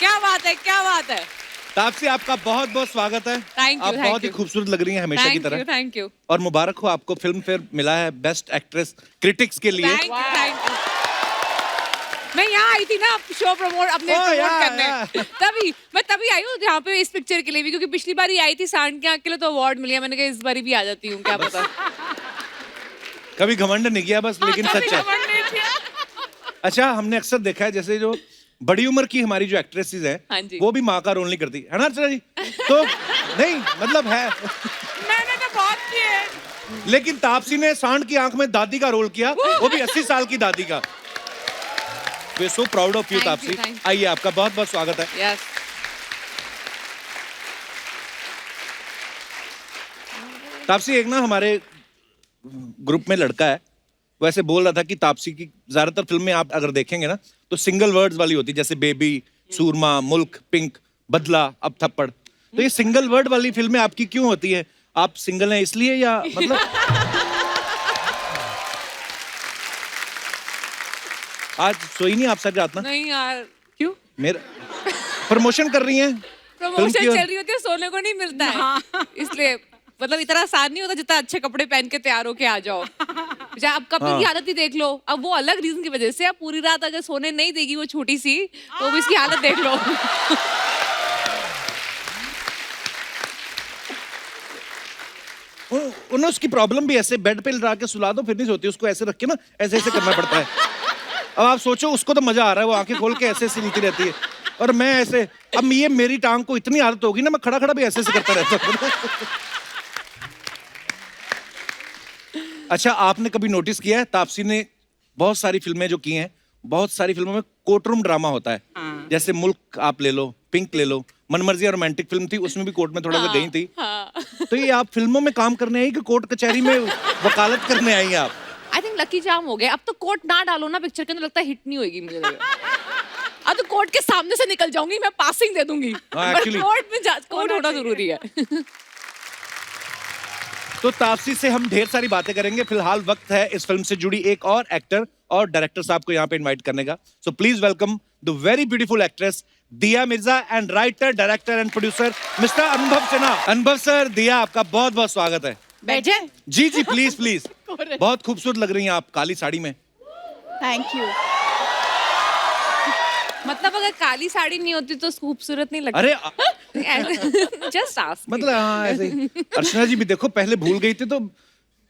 क्या बात है, क्या बात है। तापसी, आपका बहुत बहुत स्वागत है। Thank you, आप thank बहुत ही you. खूबसूरत लग रही हैं हमेशा की तरह। Thank you. और मुबारक हो, आपको फिल्म फेयर मिला है बेस्ट एक्ट्रेस क्रिटिक्स के लिए। Thank you. मैं यहाँ आई थी ना शो प्रमोट अपने प्रमोट करने, तभी आई हूँ यहाँ पे इस पिक्चर के लिए भी, क्योंकि पिछली बार ही आई थी सांड के आँख के लिए तो अवार्ड मिली है, मैंने कहा इस बार भी आ जाती हूँ, क्या पता। कभी घमंड नहीं किया बस, लेकिन सच है। अच्छा, हमने अक्सर देखा है जैसे जो बड़ी उम्र की हमारी जो एक्ट्रेसेस हाँ हैं जी। वो भी माँ का रोल नहीं करती है ना अर्चना जी? तो नहीं मतलब है, मैंने तो बहुत किए। लेकिन तापसी ने सांड की आंख में दादी का रोल किया, वो भी 80 साल की दादी का। We are so proud of you Thank you, Taapsee. thank you. आइए, आपका बहुत बहुत स्वागत है। यस। तापसी, एक ना हमारे ग्रुप में लड़का है, वैसे बोल रहा था कि तापसी की ज्यादातर फिल्में आप अगर देखेंगे ना तो सिंगल वर्ड्स वाली होती, जैसे बेबी, सूरमा, मुल्क, पिंक, बदला, अब थप्पड़। तो ये सिंगल वर्ड वाली फिल्में आपकी क्यों होती है? आप सिंगल हैं इसलिए या मतलब? आज सोई नहीं आप सर रात ना? नहीं यार, क्यों? मेरा प्रमोशन कर रही हैं? प्रमोशन की चल रही होती है, सोने को नहीं मिलता है, इसलिए मतलब इतना आसान नहीं होता जितना अच्छे कपड़े पहन के तैयार होके आ जाओ। अब कपिल की हालत ही देख लो, अब वो अलग रीजन की वजह से अब पूरी रात अगर सोने नहीं देगी वो छोटी सी, तो अब इसकी हालत देख लो। उन्हें उसकी प्रॉब्लम भी ऐसे बेड पे लगा के सुला दो, फिर नहीं सोती, उसको ऐसे रख के ना ऐसे ऐसे करना पड़ता है। अब आप सोचो, उसको तो मजा आ रहा है, वो आंखें खोल के ऐसे ऐसे नीचे रहती है, और मैं ऐसे, अब ये मेरी टांग को इतनी आदत होगी ना, मैं खड़ा खड़ा भी ऐसे ऐसे करता रहता हूँ। अच्छा, आपने कभी नोटिस किया है तापसी ने बहुत सारी फिल्में जो की हैं, बहुत सारी फिल्मों में कोर्ट रूम ड्रामा होता है। जैसे मुल्क आप ले लो, पिंक ले लो, मनमर्जी रोमांटिक फिल्म थी, उसमें भी कोर्ट में थोड़ा सा गई थी। तो ये आप फिल्मों में काम करने आई कि कोर्ट कचहरी में वकालत करने आई हैं आप? आई थिंक लकी जाम हो गया, अब तो कोर्ट ना डालो ना पिक्चर के अंदर, लगता है हिट नहीं होगी मुझे लगा। अब तो कोर्ट के सामने से निकल जाऊंगी, मैं पासिंग दे दूंगी। actually- कोर्ट में कोर्ट होना जरूरी है। तो तापसी से हम ढेर सारी बातें करेंगे। फिलहाल वक्त है इस फिल्म से जुड़ी एक और एक्टर और डायरेक्टर साहब को यहाँ पे इनवाइट करने का। So please welcome the very beautiful actress Dia Mirza and writer, director and producer mister Anubhav Sinha. अनुभव सर, दिया, आपका बहुत बहुत स्वागत है। बैठे। जी जी, प्लीज प्लीज। बहुत खूबसूरत लग रही हैं आप काली साड़ी में। Thank you. मतलब अगर काली साड़ी नहीं होती तो खूबसूरत नहीं लगती। अरे जस्ट आस्क। मतलब हाँ, ऐसे ही। अर्चना जी भी देखो, पहले भूल गई थी तो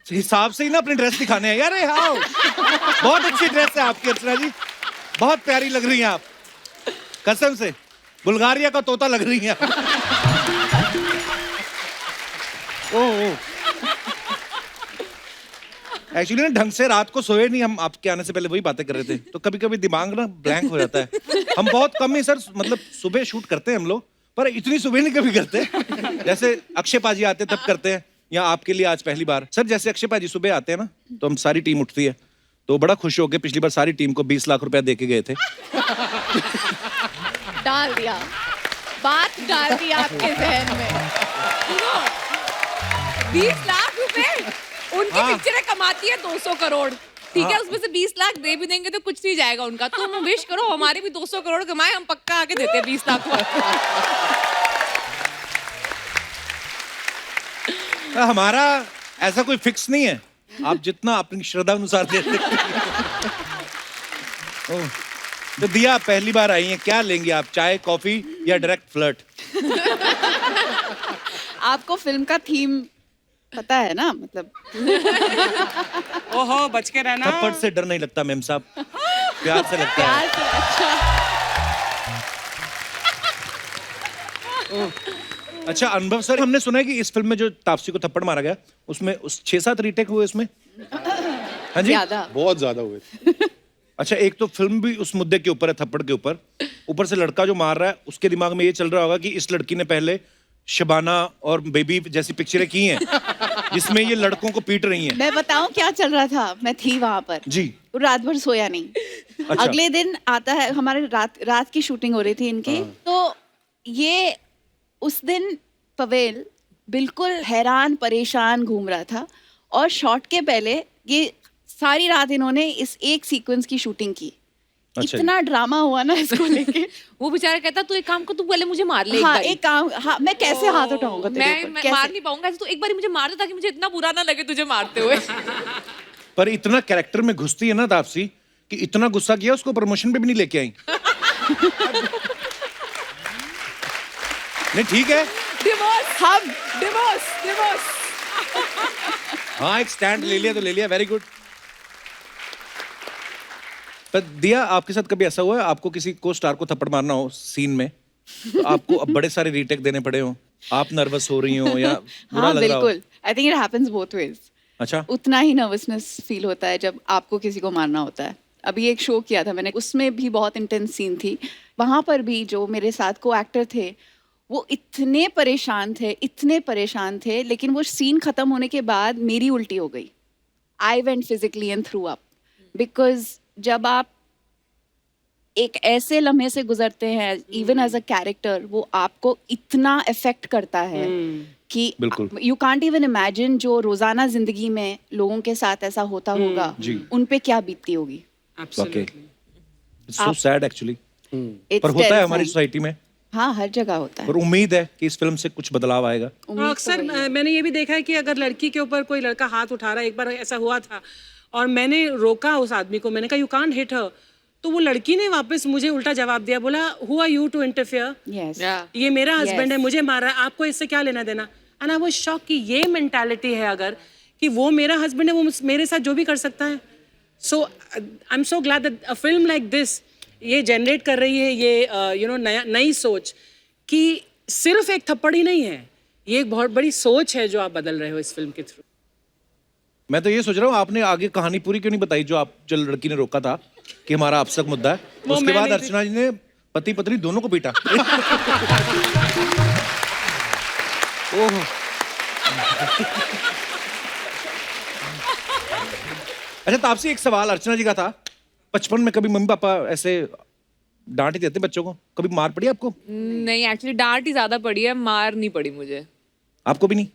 हिसाब से ही ना अपनी ड्रेस दिखाने हैं। अरे हाँ, बहुत अच्छी ड्रेस है आपकी अर्चना जी, बहुत प्यारी लग रही हैं आप, कसम से बुल्गारिया का तोता लग रही हैं आप। ओह, एक्चुअली ना ढंग से रात को सोए नहीं हम, आपके आने से पहले वही बातें कर रहे थे, तो कभी कभी दिमाग ना ब्लैंक हो जाता है। हम बहुत कम ही सर, मतलब सुबह शूट करते हैं हम लोग, पर इतनी सुबह नहीं कभी करते। जैसे अक्षय पाजी आते तब करते हैं, या आपके लिए आज पहली बार। सर जैसे अक्षय पाजी सुबह आते हैं ना, तो हम सारी टीम उठती है, तो बड़ा खुश हो गए, पिछली बार सारी टीम को 20 लाख रुपया दे के गए थे। डाल दिया, बात डाल दी आपके जहन में। 20 लाख रुपए उनकी पिक्चरें कमाती है 200 करोड़, ठीक है, उसमें से 20 लाख दे भी देंगे तो कुछ नहीं जाएगा उनका। तुम विश करो हमारे भी 200 करोड़ कमाए, हम पक्का आके देते हैं 20 लाख। हमारा ऐसा कोई फिक्स नहीं है, आप जितना अपनी श्रद्धा अनुसार दे सकते हैं। तो दिया, पहली बार आई हैं, क्या लेंगे आप, चाय, कॉफी या डायरेक्ट फ्लर्ट? आपको फिल्म का थीम पता है ना, मतलब ओहो, बच के रहना। थप्पड़ से डर नहीं लगता मेम साहब, प्यार से लगता है। प्यार से। अच्छा, अच्छा अनुभव सर, हमने सुना है कि इस फिल्म में जो तापसी को थप्पड़ मारा गया, उसमें 6-7 रीटेक हुए उसमें? हाँ जी, ज्यादा। बहुत ज्यादा हुए। अच्छा, एक तो फिल्म भी उस मुद्दे के ऊपर है, थप्पड़ के ऊपर से लड़का जो मार रहा है उसके दिमाग में ये चल रहा होगा कि इस लड़की ने पहले शबाना और बेबी जैसी पिक्चरें की हैं जिसमें ये लड़कों को पीट रही हैं। मैं बताऊं क्या चल रहा था, मैं थी वहां पर जी। तो रात भर सोया नहीं। अच्छा। अगले दिन आता है, हमारे रात की शूटिंग हो रही थी इनकी, तो ये उस दिन पवेल बिल्कुल हैरान परेशान घूम रहा था, और शॉट के पहले ये सारी रात इन्होंने इस एक सीक्वेंस की शूटिंग की अच्छा इतना ड्रामा हुआ ना इसको लेके। वो बेचारा कहता तू एक काम कर, तू पहले मुझे मार ले एक हाँ बारी। एक काम, हाँ मैं कैसे हाथ उठाऊंगा तेरे ऊपर, मैं कैसे? मार नहीं पाऊंगा ऐसे, तू एक बारी मुझे मार दे ताकि मुझे इतना बुरा ना लगे तुझे मारते हुए। पर इतना कैरेक्टर में घुसती है ना तापसी कि इतना गुस्सा किया उसको प्रमोशन पे भी नहीं लेके आई। नहीं ठीक है, डिवोर्स, हम डिवोर्स, डिवोर्स। हाँ एक स्टैंड ले लिया तो ले लिया, वेरी गुड। पर दिया आपके साथ कभी ऐसा हुआ है आपको किसी को स्टार को थप्पड़ मारना हो सीन में, तो आपको अब बड़े सारे रीटेक देने पड़े हो, आप नर्वस हो रही हो या बुरा हाँ लग रहा हो? बिल्कुल, I think it happens both ways. अच्छा, उतना ही नर्वसनेस फील होता है जब आपको किसी को मारना होता है। अभी एक शो किया था मैंने, उसमें भी बहुत इंटेंस सीन थी। वहां पर भी जो मेरे साथ को एक्टर थे वो इतने परेशान थे, लेकिन वो सीन खत्म होने के बाद मेरी उल्टी हो गई। I went physically and through up, because जब आप एक ऐसे लम्हे से गुजरते हैं इवन एज अ कैरेक्टर, वो आपको इतना इफेक्ट करता है कि बिल्कुल। यू कांट इवन इमेजिन जो रोजाना जिंदगी में लोगों के साथ ऐसा होता होगा, जी। उन पे क्या बीतती होगी। वाकई it's so sad actually, It's पर होता है हमारी terrifying. सोसाइटी में। हाँ हर जगह होता है। पर उम्मीद है कि इस फिल्म से कुछ बदलाव आएगा। उम्मीद तो अक्सर वही है। मैंने ये भी देखा है कि अगर लड़की के ऊपर कोई लड़का हाथ उठा रहा है, एक बार ऐसा हुआ था और मैंने रोका उस आदमी को, मैंने कहा यू कांट हिट हर, तो वो लड़की ने वापस मुझे उल्टा जवाब दिया, बोला who are you to interfere, Yes. ये मेरा हस्बैंड है, Yes. मुझे मार रहा है, आपको इससे क्या लेना देना। एंड आई वाज शॉक कि ये मेंटालिटी है अगर कि वो मेरा हस्बैंड है, वो मेरे साथ जो भी कर सकता है। So I am so glad that a film like this ये जनरेट कर रही है ये यू नो नई सोच कि सिर्फ एक थप्पड़ ही नहीं है, ये एक बहुत बड़ी सोच है जो आप बदल रहे हो इस फिल्म के थ्रू। मैं तो ये सोच रहा हूँ आपने आगे कहानी पूरी क्यों नहीं बताई जो आप जो लड़की ने रोका था कि हमारा अब तक मुद्दा है, वो उसके मैं बाद नहीं अर्चना जी ने पति पत्नी दोनों को पीटा। ओह अच्छा तापसी, एक सवाल अर्चना जी का था, बचपन में कभी मम्मी पापा ऐसे डांट ही देते बच्चों को, कभी मार पड़ी आपको? नहीं एक्चुअली डांट ही ज्यादा पड़ी है, मार नहीं पड़ी मुझे। आपको भी नहीं?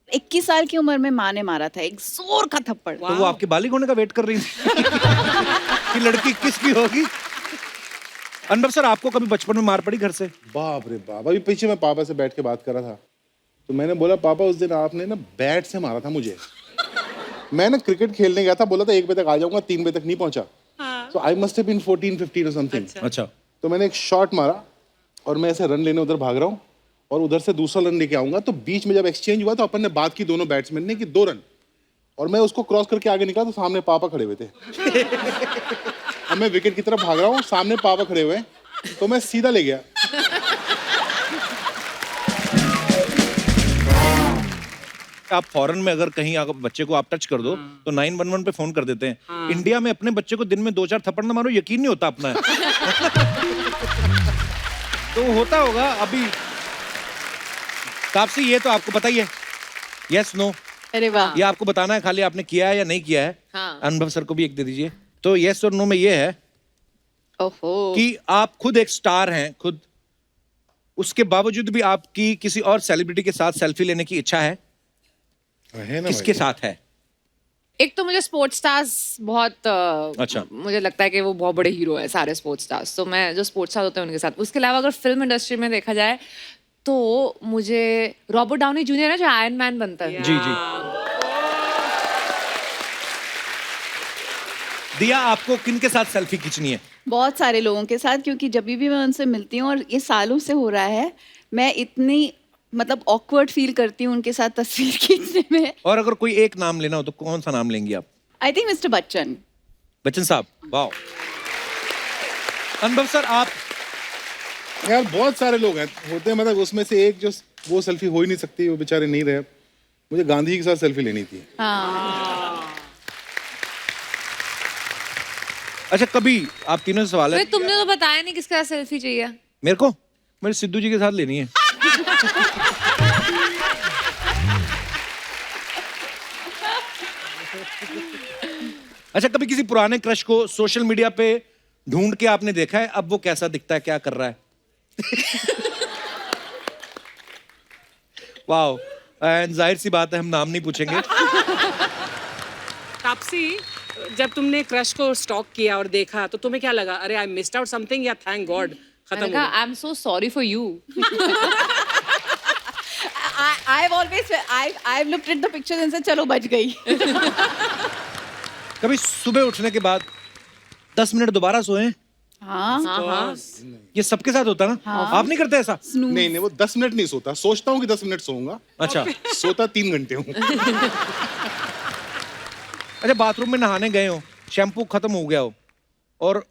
21 साल की उम्र में माँ ने मारा था एक जोर का थप्पड़। तो वो आपके बालिग होने का वेट कर रही थी कि लड़की किसकी होगी। अनुभव सर, आपको कभी बचपन में मार पड़ी घर से? बाप रे बाप, अभी पीछे मैं पापा से बैठ के बात कर रहा था तो मैंने बोला पापा उस दिन आपने ना बैट से मारा था मुझे। मैं ना क्रिकेट खेलने गया था, बोला था 1 बजे तक आ जाऊंगा, 3 बजे तक नहीं पहुंचा। सो आई मस्ट हैव बीन 14-15 और समथिंग। अच्छा, तो मैंने एक शॉट मारा और मैं ऐसे रन लेने उधर भाग रहा हूँ और उधर से दूसरा रन लेके आऊंगा, तो बीच में जब एक्सचेंज हुआ तो अपन ने बात की दोनों बैट्समैन ने कि 2 रन, और मैं उसको क्रॉस करके आगे निकला तो सामने पापा खड़े हुए थे। अब मैं विकेट की तरफ भाग रहा हूँ, सामने पापा खड़े हुए हैं, तो मैं सीधा ले गया। आप फॉरेन में अगर कहीं अगर बच्चे को आप टच कर दो तो 911 पे फोन कर देते हैं। इंडिया में अपने बच्चे को दिन में 2-4 थप्पड़ ना मारो, यकीन नहीं होता अपना। तो होता होगा अभी। तापसी, ये तो आपको पता ही है, यस नो, अरे वाह। ये आपको बताना है खाली आपने किया है या नहीं किया है। हाँ। अनुभव सर को भी एक दे दीजिए। तो यस और नो में ये है ओहो। कि आप खुद एक स्टार हैं खुद, उसके बावजूद भी आपकी किसी और सेलिब्रिटी के साथ सेल्फी लेने की इच्छा है? है ना किसके भाई? साथ है? एक तो मुझे स्पोर्ट्स स्टार्स बहुत अच्छा। मुझे लगता है कि वो बहुत बड़े हीरो है सारे स्पोर्ट्स स्टार्स, तो मैं जो स्पोर्ट्स स्टार होते हैं उनके साथ। उसके अलावा अगर फिल्म इंडस्ट्री में देखा जाए तो मुझे रॉबर्ट डाउनी जूनियर है जो आयरन मैन बनता है। जी जी। दिया, आपको किन के साथ सेल्फी खींचनी है? बहुत सारे लोगों के साथ, क्योंकि जब भी मैं उनसे मिलती हूँ और ये सालों से हो रहा है, मैं इतनी मतलब ऑकवर्ड फील करती हूँ उनके साथ तस्वीर खींचने में। और अगर कोई एक नाम लेना हो तो कौन सा नाम लेंगी आप? I think mister Bachchan. Bachchan साहब, वाह। अनुभव सर, आप? यार बहुत सारे लोग हैं होते हैं, मतलब उसमें से एक जो वो सेल्फी हो ही नहीं सकती, वो बेचारे नहीं रहे। मुझे गांधी के साथ सेल्फी लेनी थी। हाँ। अच्छा, कभी आप तीनों से सवाल है, फिर तुमने तो बताया नहीं किसके साथ सेल्फी चाहिए। मेरे को मेरे सिद्धू जी के साथ लेनी है। अच्छा, कभी किसी पुराने क्रश को सोशल मीडिया पे ढूंढ के आपने देखा है, अब वो कैसा दिखता है, क्या कर रहा है? वाओ। एंड जाहिर सी बात है हम नाम नहीं पूछेंगे। तापसी, जब तुमने क्रश को स्टॉक किया और देखा तो तुम्हें क्या लगा? अरे आई मिस्ड आउट समथिंग या थैंक गॉड खत्म हो गया? आई am so sorry for you. I've always I've looked at the pictures and said चलो बच गई। कभी सुबह उठने के बाद 10 मिनट दोबारा सोए? हाँ ये सबके साथ होता है ना? आप नहीं करते ऐसा? नहीं वो 10 मिनट नहीं सोता, सोचता हूँ कि 10 मिनट सोऊंगा, अच्छा सोता 3 घंटे हूँ। अच्छा, बाथरूम में नहाने गए हो, शैम्पू खत्म हो गया हो और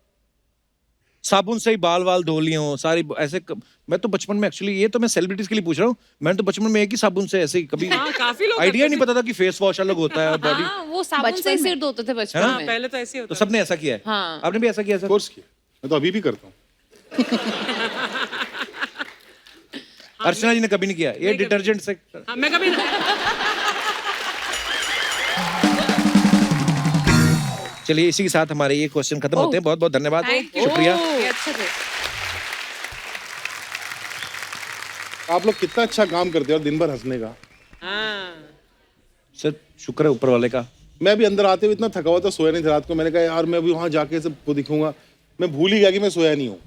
साबुन से ही बाल वाल धो लिए हो सारी ऐसे मैं तो बचपन में एक्चुअली, ये तो मैं सेलिब्रिटीज के लिए पूछ रहा हूँ, मैंने तो बचपन में एक ही साबुन से ऐसे ही कभी काफी लोग आइडिया नहीं पता था कि फेस वॉश अलग होता है और बॉडी। हाँ, वो साबुन से ही सिर धोते थे बचपन हाँ, में। पहले तो ऐसे ही तो होता सबने ऐसा किया है? हाँ। आपने भी ऐसा किया सर? कोर्स किया, मैं तो अभी भी करता हूँ। अर्चना जी ने कभी नहीं किया ये डिटर्जेंट से? हाँ, मैं कभी चलिए इसी के साथ हमारे ये क्वेश्चन खत्म होते हैं। बहुत बहुत धन्यवाद, Thank you. शुक्रिया। ये अच्छे थे। आप लोग कितना अच्छा काम करते हो दिन भर हंसने का। हाँ सर शुक्र है ऊपर वाले का। मैं भी अंदर आते हुए इतना थका हुआ था, सोया नहीं था रात को। मैंने कहा यार मैं अभी वहां जाके सबको दिखूंगा, मैं भूल ही गया कि मैं सोया नहीं हूँ।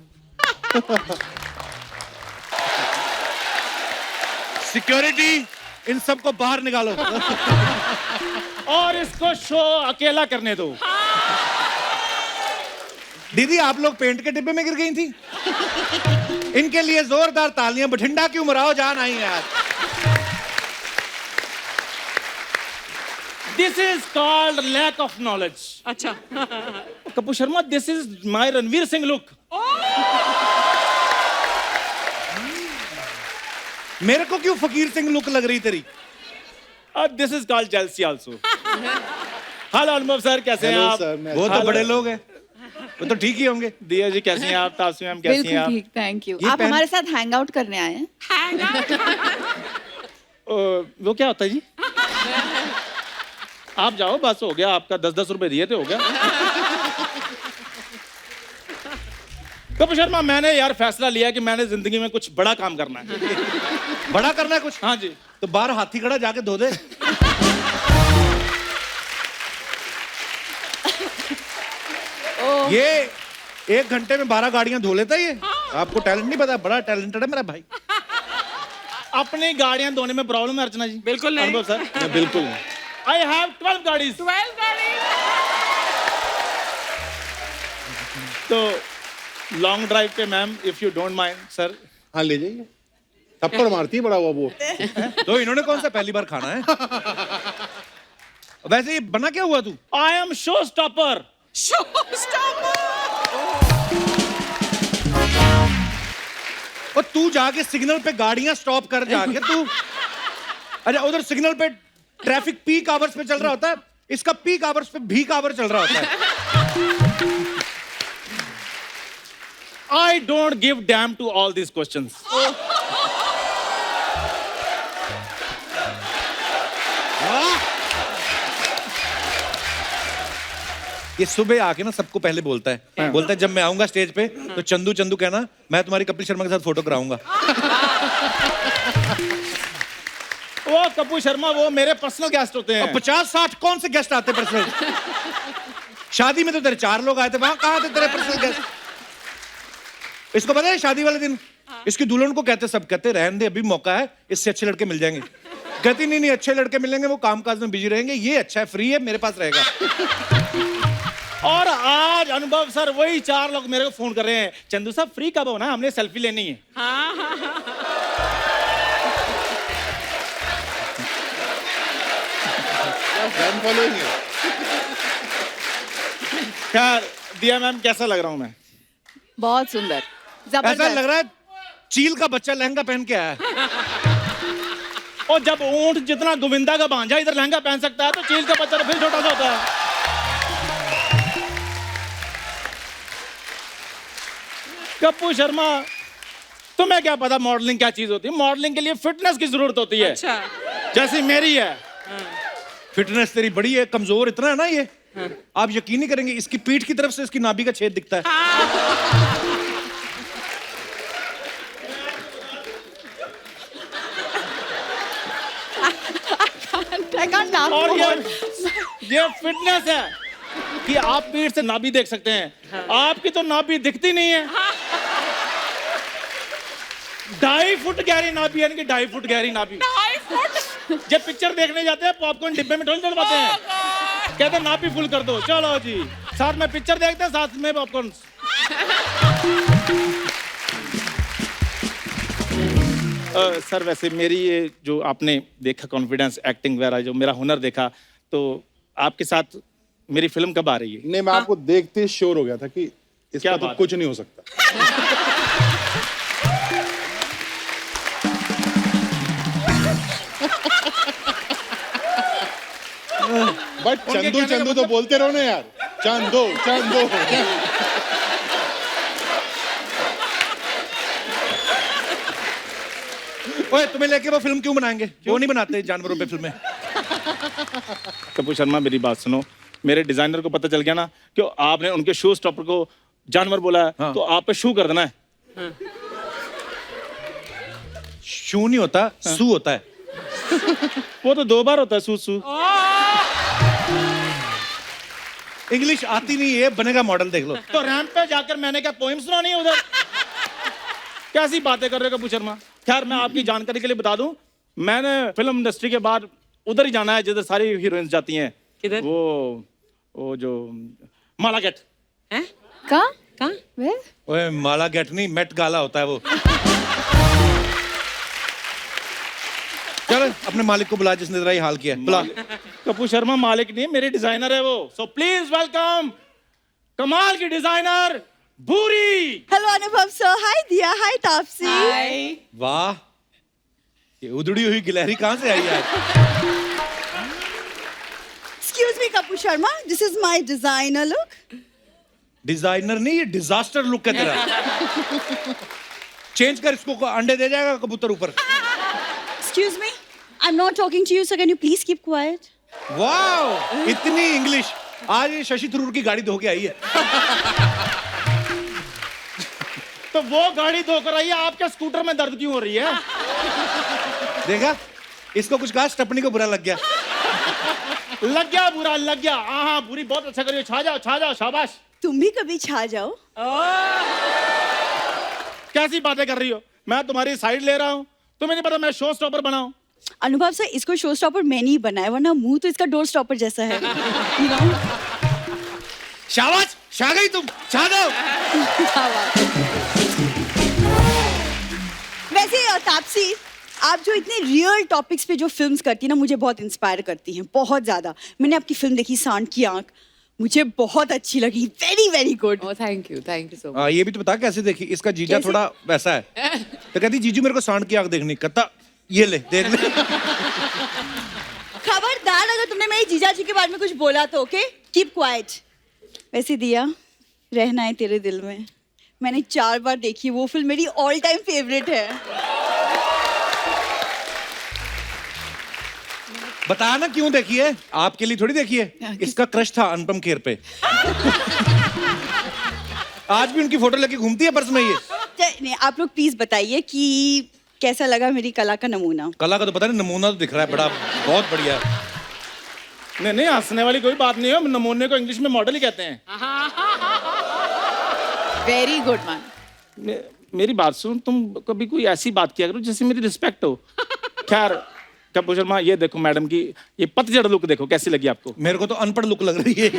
सिक्योरिटी इन सबको बाहर निकालो। और इसको शो अकेला करने दो। दीदी आप लोग पेंट के डिब्बे में गिर गई थी? इनके लिए जोरदार तालियां। बठिंडा की उमराव जान आई यार। This is called lack of knowledge. अच्छा Kapoor Sharma, this is my Ranveer Singh look. मेरे को क्यों फकीर सिंह लुक लग रही तेरी? This is called jealousy also. Hello Anubhav sir, कैसे हैं हेलो आप? सर, मैं वो तो बड़े लोग हैं, वो तो ठीक ही होंगे। दिया जी कैसी हैं आप? तासु मैम कैसी हैं बिल्कुल आप? ठीक, थैंक यू। ये आप पेन- हमारे साथ हैंग आउट करने आए हैं? वो क्या होता है जी? आप जाओ, बस हो गया आपका। 10-10 रुपए दिए थे, हो गया। कपूर शर्मा, मैंने यार फैसला लिया कि मैंने जिंदगी में कुछ बड़ा काम करना है। बड़ा करना है कुछ? हाँ जी। तो बाहर हाथी खड़ा जाके धो दे। ये 1 घंटे में 12 गाड़ियां धो लेता है ये। आपको टैलेंट नहीं पता? बड़ा टैलेंटेड है मेरा भाई। अपनी गाड़ियां धोने में प्रॉब्लम है अर्चना जी? बिल्कुल नहीं। अनुभव सर, मैं बिल्कुल नहीं। I have 12 गाड़ीज। 12 गाड़ी। तो लॉन्ग ड्राइव पे ma'am, if you don't mind sir. हाँ ले जाइए। थप्पड़ मारती है बड़ा हुआ वो। तो इन्होंने कौन सा पहली बार खाना है? वैसे ये बना क्या हुआ तू? I am show stopper. और तू जाके सिग्नल पे गाड़ियां स्टॉप कर जाके तू। अच्छा उधर सिग्नल पे ट्रैफिक पीक आवर्स पे चल रहा होता है, इसका पीक आवर्स पे भीक आवर चल रहा होता है। I don't give damn to all these questions. ये सुबह आके ना सबको पहले बोलता है, बोलता है जब मैं आऊंगा स्टेज पे तो चंदू चंदू कहना, मैं तुम्हारी कपिल शर्मा के साथ फोटो कराऊंगा। वो कपूर शर्मा वो मेरे पर्सनल गेस्ट होते हैं। 50-60 कौन से गेस्ट आते पर्सनल? शादी में तो तेरे 4 लोग आए थे, वहां कहाँ थे तेरे पर्सनल गेस्ट? इसको पता है शादी वाले दिन इसकी दुल्हन को कहते, सब कहते रहने दे अभी मौका है, इससे अच्छे लड़के मिल जाएंगे। कहती नहीं नहीं अच्छे लड़के मिलेंगे, वो कामकाज में बिजी रहेंगे, ये अच्छा है फ्री है मेरे पास रहेगा। और आज अनुभव सर वही 4 लोग मेरे को फोन कर रहे हैं, चंदू साहब फ्री कब होना, हमने सेल्फी लेनी है। फैन फॉलोइंग है। खैर दिया मैम, कैसा लग रहा हूँ मैं? बहुत सुंदर, ऐसा जबरदस्त। लग रहा है चील का बच्चा लहंगा पहन के आया है। और जब ऊंट जितना गोविंदा का भांजा इधर लहंगा पहन सकता है, तो चील का बच्चा तो फिर छोटा सा होता है। कपूर शर्मा, तुम्हें क्या पता मॉडलिंग क्या चीज होती है? मॉडलिंग के लिए फिटनेस की जरूरत होती है, अच्छा जैसी मेरी है। फिटनेस तेरी बड़ी है, कमजोर इतना है ना ये। आप यकीन नहीं करेंगे, इसकी पीठ की तरफ से इसकी नाभि का छेद दिखता है। I can't laugh और more. ये फिटनेस है। कि आप पीठ से नाभि देख सकते हैं, आपकी तो नाभि दिखती नहीं है। 2.5 फुट गहरी नाभि, यानी कि 2.5 फुट गहरी नाभि। 2.5 फुट। जब पिक्चर देखने जाते हैं पॉपकॉर्न डिब्बे में थोड़ी डलवाते हैं, कहते हैं नाभि फुल कर दो, चलो जी साथ में पिक्चर देखते हैं, साथ में पॉपकॉर्न। सर वैसे मेरी ये जो आपने देखा कॉन्फिडेंस, एक्टिंग वगैरह, जो मेरा हुनर देखा, तो आपके साथ मेरी फिल्म कब आ रही है? नहीं, मैं आपको देखते श्योर हो गया था कि क्या इसका तो बात कुछ नहीं हो सकता। बट उनके चंदू कहने का चंदू तो बोलते रहो ना यार, चंदू चंदू। ओए, तुम्हें लेके वो फिल्म क्यों बनाएंगे? वो नहीं बनाते जानवरों पे फिल्में। कपूर शर्मा मेरी बात सुनो, मेरे डिजाइनर को पता चल गया ना कि आपने उनके शू स्टॉपर को जानवर बोला है, हाँ। तो आप पे शू कर देना है। शू नहीं होता, सू होता है। वो तो 2 बार होता है, सू सू। इंग्लिश आती नहीं है, बनेगा मॉडल, देख लो। तो रैंप पे जाकर मैंने क्या पोएम सुनानी है उधर? कैसी बातें कर रहे हो कपूर शर्मा? खैर मैं आपकी जानकारी के लिए बता दूं, मैंने फिल्म इंडस्ट्री के बाद उधर ही जाना है जिधर सारी हीरोइंस जाती हैं। किधर? वो जो माला गेट। हैं? कहाँ? कहाँ? Where? ओए, माला गेट नहीं, मेट गाला होता है वो। चल अपने मालिक को बुला जिसने तेरा ये हाल किया है। बुला। कपूर शर्मा मालिक नहीं, मेरे डिजाइनर है वो। सो प्लीज वेलकम कमाल की डिजाइनर भूरी। हेलो अनुभव सर, हाय दिया, हाय तापसी। वाह, ये उधड़ी हुई गिलहरी कहाँ से आई यार? Excuse me Kapoor Sharma, this is my designer look. Designer नहीं, ये डिजास्टर लुक है तेरा। चेंज कर इसको, अंडे दे जाएगा कबूतर ऊपर। Excuse me, I am not talking to you, so can you please keep quiet. वाह, इतनी इंग्लिश। आज ये शशि थरूर की गाड़ी धो के आई है। तो वो गाड़ी धोकर आई है, आपके स्कूटर में दर्द क्यों हो रही है? देखा, इसको कुछ कहा, स्टेपनी को बुरा लग गया। लग गया बुरा, लग गया। हाँ बुरी बहुत अच्छा करिए, छा जाओ, शाबाश। तुम भी कभी छा जाओ। कैसी बातें कर रही हो? मैं तुम्हारी साइड ले रहा हूँ, तुम्हें नहीं पता मैं शो स्टॉपर बना हूँ? अनुभव सर, इसको शो स्टॉपर मैंने ही बनाया, वरना मुंह तो इसका डोर स्टॉपर जैसा है। You know? शाबाश, छा गई तुम, छा दो। वैसे तापसी, आप जो इतने रियल टॉपिक्स पे जो फिल्म्स करती है ना, मुझे बहुत इंस्पायर करती हैं, बहुत ज्यादा। मैंने आपकी फिल्म देखी सांड की आंख, मुझे बहुत अच्छी लगी, very very good. Oh, thank you so much. ये भी तो बता कैसे देखी? इसका जीजा कैसे? थोड़ा वैसा है, तो कहती जीजू मेरे को सांड की आंख देखनी। कहता ये ले, देख ले। खबरदार अगर तुमने मेरे जीजा जी के बारे में कुछ बोला तो ओके, कीप क्वाइट। वैसे दिया, रहना है तेरे दिल में, मैंने 4 बार देखी, वो फिल्म मेरी ऑल टाइम फेवरेट है। बता ना क्यों देखी है? आपके लिए थोड़ी देखी है, इसका क्रश था अनुपम खेर पे। आज भी उनकी फोटो लेके घूमती है पर्स में ये। नहीं, आप लोग प्लीज बताइए कि कैसा लगा मेरी कला का नमूना। कला का तो पता नहीं, नमूना तो दिख रहा है बड़ा, बहुत बढ़िया। नहीं हंसने वाली कोई बात नहीं है, नमूने को इंग्लिश में मॉडल ही कहते हैं। Very good man. मेरी बात सुन, तुम कभी कोई ऐसी बात किया करो जैसे मेरी रिस्पेक्ट हो। खैर कपूर शर्मा, ये देखो मैडम की ये पतझड़ लुक देखो, कैसी लगी आपको? मेरे को तो अनपढ़ लुक लग रही है।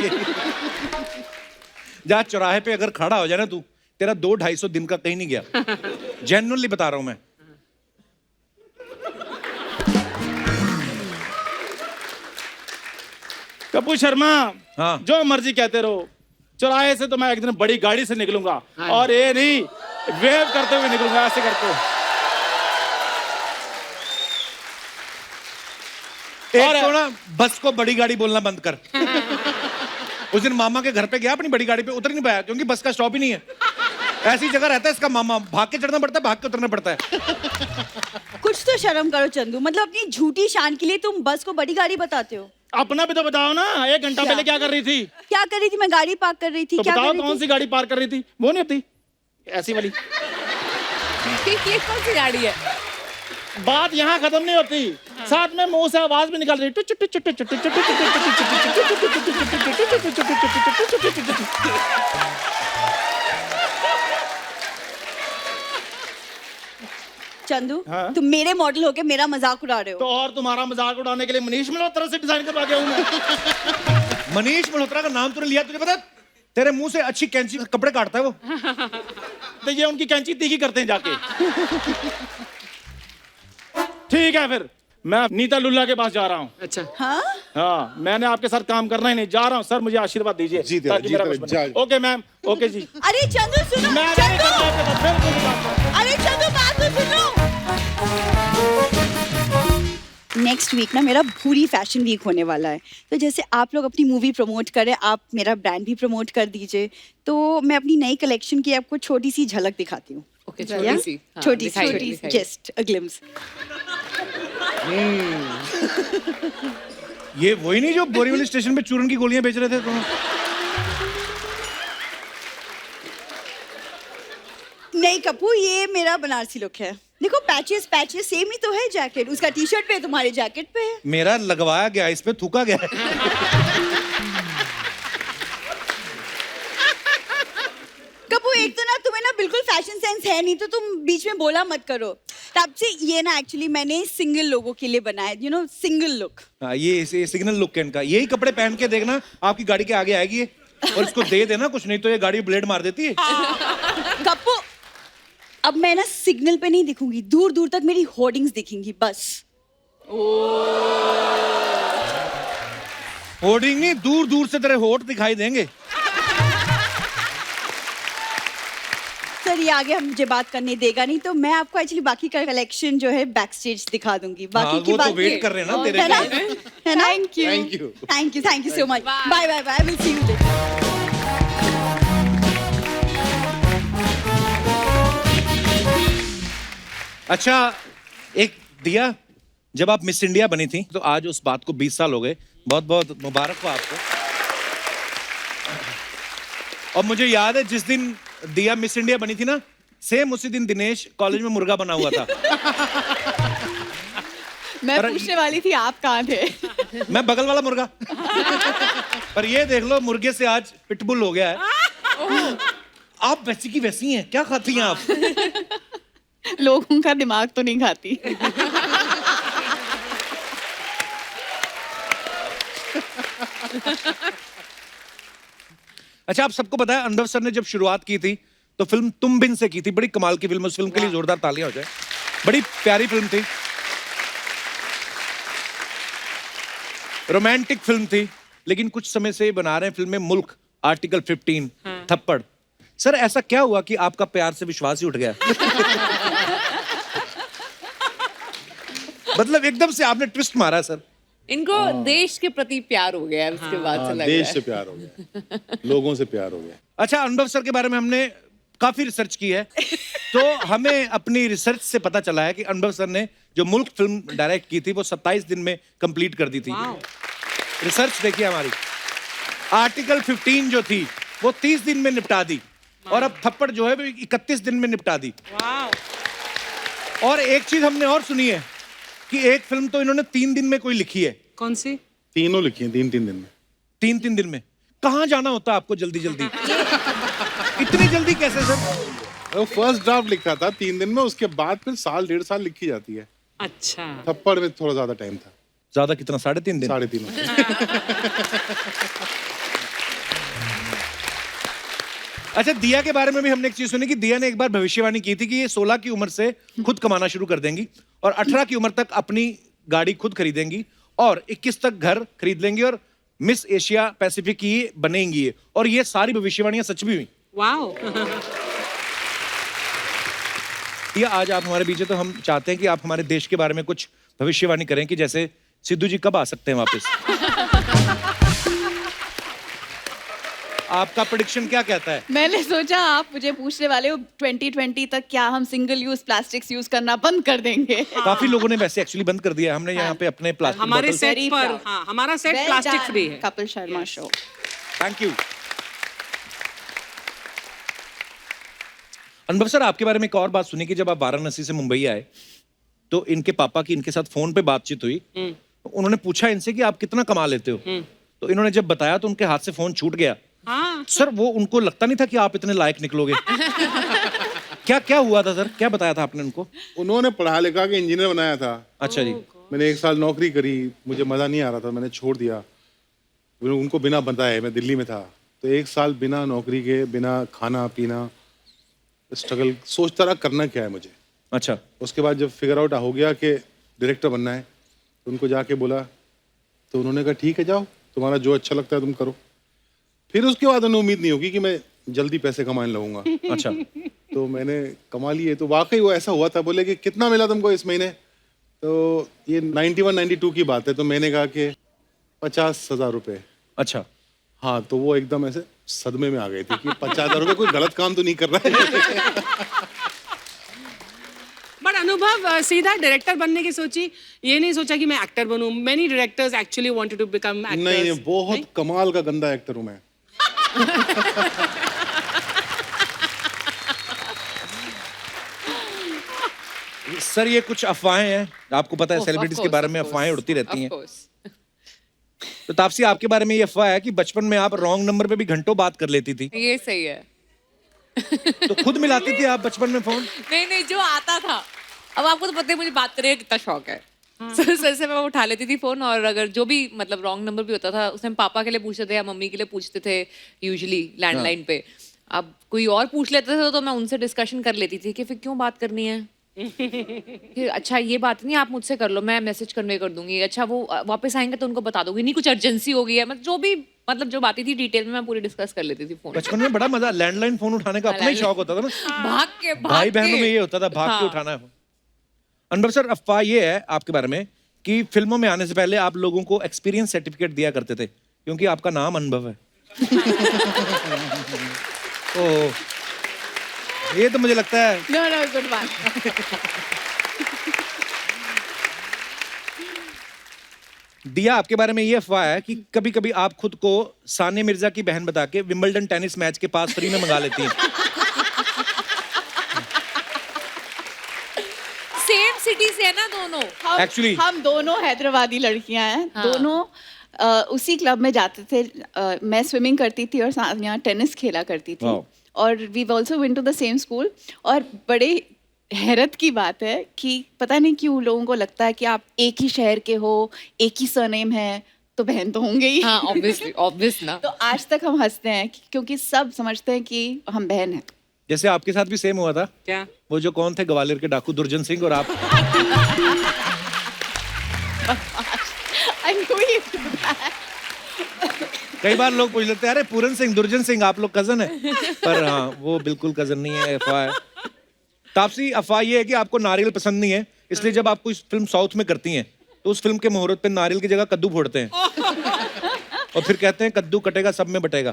जा चौराहे पे अगर खड़ा हो जाए ना तू, तेरा 200-250 दिन का कहीं नहीं गया। जेन्युइनली बता रहा हूं मैं। कपूर शर्मा, हाँ। जो मर्जी कहते रहो, चौराहे से तो मैं एक दिन बड़ी गाड़ी से निकलूंगा, और ये नहीं वेव करते हुए निकलूंगा, ऐसे करते हुए। एक तो ना बस को बड़ी गाड़ी बोलना बंद कर। उस दिन मामा के घर पे गया, अपनी बड़ी गाड़ी पे उतर नहीं पाया क्योंकि बस का स्टॉप ही नहीं है। ऐसी जगह रहता है इसका मामा, भाग के चढ़ना पड़ता है, भाग के उतरना पड़ता है। कुछ तो शर्म करो चंदू, मतलब अपनी झूठी शान के लिए तुम बस को बड़ी गाड़ी बताते हो। अपना भी तो बताओ ना, 1 घंटा पहले क्या कर रही थी? क्या कर रही थी? मैं गाड़ी पार्क कर रही थी। तो क्या बताओ कर रही कौन थी? सी गाड़ी पार्क कर रही थी? वो नहीं होती ऐसी वाली। ये कौन सी गाड़ी है? बात यहाँ खत्म नहीं होती। साथ में मुंह से आवाज भी निकाल रही चंदू हाँ? तुम मेरे मॉडल होके मेरा मजाक उड़ा रहे तो हो। और तुम्हारा मजाक उड़ाने के लिए मनीष मल्होत्रा से डिजाइन करवा के हूं मैं। मनीष मल्होत्रा का नाम तूने लिया, तुझे पता है? तेरे मुंह से अच्छी कैंची कपड़े काटता है वो। तो ये उनकी कैंची तीखी करते हैं जाके। ठीक है फिर मैं नीता लुल्ला के पास जा रहा हूँ। अच्छा हाँ हाँ मैंने आपके साथ काम करना ही नहीं, जा रहा हूँ सर, मुझे आशीर्वाद दीजिए जीत रहा, ताकि जीत मेरा रहा, कुछ बने। जा। ओके मैम, ओके जी। अरे चंदू सुनो, मैं नहीं करता आपके साथ, बिल्कुल नहीं करता। अरे चंदू बात तो सुनो। नेक्स्ट वीक ना मेरा पूरी फैशन वीक होने वाला है, तो जैसे आप लोग अपनी मूवी प्रमोट करें, आप मेरा ब्रांड भी प्रमोट कर दीजिए। तो मैं अपनी नई कलेक्शन की आपको छोटी सी झलक दिखाती हूँ। ओके या? छोटी सी, हाँ, छोटी दिखाइए, छोटी दिखाइए। Just a glimpse. ये वही नहीं जो बोरीवली स्टेशन पे चूरन की गोलियां बेच रहे थे तुम? नहीं कपूर, ये मेरा बनारसी लुक है। देखो पैचेस पैचेस सेम ही तो है, जैकेट उसका टी शर्ट पे है, तुम्हारे जैकेट पे है। मेरा लगवाया गया, इस पे थूका गया है। कपूर एक तो ना तुम्हें ना बिल्कुल फैशन सेंस है नहीं, तो तुम बीच में बोला मत करो। तब से ये ना एक्चुअली मैंने सिंगल लोगों के लिए बनाया, यू नो सिंगल लुक। हाँ, ये सिग्नल लुक है इनका। यही कपड़े पहन के देखना आपकी गाड़ी के आगे आएगी ये, और इसको दे देना कुछ, नहीं तो ये गाड़ी ब्लेड मार देती है। कपूर अब मैं ना सिग्नल पे नहीं दिखूंगी, दूर दूर तक मेरी होर्डिंग्स दिखेंगी बस। होर्डिंग नहीं, दूर दूर से तेरे होठ दिखाई देंगे। सर ये आगे हम मुझे बात करने देगा नहीं, तो मैं आपको एक्चुअली बाकी का कलेक्शन जो है बैक स्टेज दिखा दूंगी। बाकी हाँ, की वो तो बात वेट कर रहे हैं ना तेरे है ना, लिए। है ना? Thank you. Thank you so much. Bye bye bye, will see you later. अच्छा एक दिया, जब आप मिस इंडिया बनी थी तो आज उस बात को 20 साल हो गए। बहुत बहुत मुबारक हो आपको। और मुझे याद है जिस दिन दिया मिस इंडिया बनी थी ना, सेम उसी दिन दिनेश कॉलेज में मुर्गा बना हुआ था। मैं पर- पूछने वाली थी आप कहाँ थे? मैं बगल वाला मुर्गा। पर ये देख लो, मुर्गे से आज पिटबुल हो गया है। आप वैसी की वैसी हैं, क्या खाती हैं आप? लोगों का दिमाग तो नहीं खाती। अच्छा, आप सबको पता है अनुभव सर ने जब शुरुआत की थी तो फिल्म तुम बिन से की थी। बड़ी कमाल की फिल्म, उस फिल्म के लिए जोरदार तालियां हो जाए। बड़ी प्यारी फिल्म थी, रोमांटिक फिल्म थी, लेकिन कुछ समय से बना रहे हैं फिल्म में मुल्क, आर्टिकल 15, थप्पड़। सर ऐसा क्या हुआ कि आपका प्यार से विश्वास ही उठ गया? मतलब एकदम से आपने ट्विस्ट मारा सर। इनको देश के प्रति प्यार हो गया है उसके बाद से हाँ, लग रहा देश है। से प्यार हो गया, लोगों से प्यार हो गया। अच्छा, अनुभव सर के बारे में हमने काफी रिसर्च की है, तो हमें अपनी रिसर्च से पता चला है कि अनुभव सर ने जो मुल्क फिल्म डायरेक्ट की थी वो 27 दिन में कंप्लीट कर दी थी। रिसर्च देखिए हमारी। आर्टिकल 15 जो थी वो 30 दिन में निपटा दी, और अब थप्पड़ जो है वो 31 दिन में निपटा दी। और एक चीज हमने और सुनी है कि एक फिल्म तो इन्होंने 3 दिन में कोई लिखी है। कौन सी? तीनों लिखी हैं 3-3 दिन में। 3-3 दिन में कहाँ जाना होता है आपको जल्दी जल्दी? इतनी जल्दी कैसे सर? वो फर्स्ट ड्राफ्ट लिखा था 3 दिन में, उसके बाद फिर साल 1.5 साल लिखी जाती है। अच्छा थप्पड़ में थोड़ा ज्यादा टाइम था, ज्यादा कितना? 3.5 दिन। 3.5। अच्छा, दिया के बारे में भी हमने एक चीज सुनी कि दिया ने एक बार भविष्यवाणी की थी कि ये 16 की उम्र से खुद कमाना शुरू कर देंगी और 18 की उम्र तक अपनी गाड़ी खुद खरीदेंगी और 21 तक घर खरीद लेंगी और मिस एशिया पैसिफिक की बनेंगी। और ये सारी भविष्यवाणियां सच भी हुई। वाओ। दिया, आज आप हमारे बीच हैं तो हम चाहते हैं कि आप हमारे देश के बारे में कुछ भविष्यवाणी करें कि जैसे सिद्धू जी कब आ सकते हैं वापस? आपका प्रेडिक्शन क्या कहता है? मैंने सोचा आप मुझे पूछने वाले हो 2020 तक क्या हम सिंगल यूज प्लास्टिक्स यूज करना बंद कर देंगे? काफी लोगों ने वैसे एक्चुअली बंद कर दिया है। हमने यहाँ पे अपने प्लास्टिक हमारे बॉटल। सेट Very पर proud. हाँ हमारा set Well plastic done, free है। Kapil Sharma show. Thank you. Anubhav sir, आपके बारे में एक और बात सुनी कि जब आप वाराणसी से मुंबई आए तो इनके पापा की इनके साथ फोन पे बातचीत हुई, तो उन्होंने पूछा इनसे कि आप कितना कमा लेते हो, तो इन्होंने जब बताया तो उनके हाथ से फोन छूट गया। हाँ सर वो उनको लगता नहीं था कि आप इतने लायक निकलोगे। क्या क्या हुआ था सर, क्या बताया था आपने उनको? उन्होंने पढ़ा लिखा के इंजीनियर बनाया था। अच्छा जी। मैंने 1 साल नौकरी करी, मुझे मज़ा नहीं आ रहा था, मैंने छोड़ दिया। उनको बिना बताए, मैं दिल्ली में था, तो 1 साल बिना नौकरी के, बिना खाना पीना, स्ट्रगल, सोचता रहा करना क्या है मुझे। अच्छा। उसके बाद जब फिगर आउट हो गया कि डायरेक्टर बनना है, तो उनको जाके बोला, तो उन्होंने कहा ठीक है जाओ, तुम्हारा जो अच्छा लगता है तुम करो। फिर उसके बाद उन्हें उम्मीद नहीं होगी कि मैं जल्दी पैसे कमाने लगूंगा। अच्छा। तो मैंने कमा लिए, तो वाकई वो ऐसा हुआ था। बोले कि कितना मिला तुमको इस महीने? तो ये 91-92 की बात है, तो मैंने कहा कि 50,000 रुपये। अच्छा। हाँ, तो वो एकदम ऐसे सदमे में आ गए थे कि 50,000 रुपये, कोई गलत काम तो नहीं कर रहा है। बट अनुभव सीधा डायरेक्टर बनने की सोची, ये नहीं सोचा कि मैं एक्टर बनूं? Many directors actually wanted to become actors. नहीं, बहुत कमाल का गंदा एक्टर हूँ मैं। सर ये कुछ अफवाहें हैं, आपको पता है Of सेलिब्रिटीज के course, बारे of में अफवाहें course, उड़ती रहती of हैं। course. तो तापसी आपके बारे में ये अफवाह है कि बचपन में आप रॉन्ग नंबर पे भी घंटों बात कर लेती थी, ये सही है। तो खुद मिलाती थी आप बचपन में फोन? नहीं नहीं, जो आता था। अब आपको तो पता है मुझे बात करने का कितना शौक है। सर से मैं उठा लेती थी फोन, और अगर जो भी मतलब रॉन्ग नंबर भी होता था उसमें पापा के लिए पूछते थे या मम्मी के लिए पूछते थे, यूजुअली लैंडलाइन पे। अब कोई और पूछ लेते थे तो मैं उनसे डिस्कशन कर लेती थी कि फिर क्यों बात करनी है। फिर अच्छा ये बात नहीं, आप मुझसे कर लो, मैं मैसेज कन्वे कर दूंगी। अच्छा वो वापस आएंगे तो उनको बता दूंगी, नहीं कुछ अर्जेंसी हो गई है, मतलब जो भी मतलब जो बातें थी डिटेल में मैं पूरी डिस्कस कर लेती थी फोन। बचपन में बड़ा मजा, लैंडलाइन फोन उठाने का अपना ही शौक होता था ना। भाग के भाई बहनों में ये होता था, भाग के हाँ। उठाना है। अनुभव सर, अफवाह ये है आपके बारे में कि फिल्मों में आने से पहले आप लोगों को एक्सपीरियंस सर्टिफिकेट दिया करते थे, क्योंकि आपका नाम अनुभव है। ओह, ये तो मुझे लगता है No, no, good one. दिया, आपके बारे में ये अफवाह है कि कभी कभी आप खुद को सानिया मिर्जा की बहन बता के विंबलडन टेनिस मैच के पास फ्री में मंगा लेती हैं। सेम सिटी से है ना दोनों। Actually- हम दोनों हैदराबादी लड़कियां हैं। दोनों उसी क्लब में जाते थे। मैं स्विमिंग करती थी और सानिया टेनिस खेला करती थी। Wow. और we also went to the same school. और बड़े हैरत की बात है कि पता नहीं क्यों लोगों को लगता है कि आप एक ही शहर के हो, एक ही सरनेम है, तो बहन तो होंगे ही। हाँ ऑब्वियसली, ऑब्वियस ना। तो आज तक हम हंसते हैं क्योंकि सब समझते हैं कि हम बहन हैं। जैसे आपके साथ भी सेम हुआ था। क्या? वो जो कौन थे ग्वालियर के डाकू, दुर्जन सिंह, और आप। I knew you'd do that. कई बार लोग पूछ लेते हैं, अरे पूरन सिंह, दुर्जन सिंह, आप लोग कजन है? पर हाँ, वो बिल्कुल कजन नहीं है, अफवाह है। तापसी, अफवाह ये है कि आपको नारियल पसंद नहीं है, इसलिए जब आप कोई फिल्म साउथ में करती हैं तो उस फिल्म के मुहूर्त पे नारियल की जगह कद्दू फोड़ते हैं और फिर कहते हैं कद्दू कटेगा सब में बटेगा।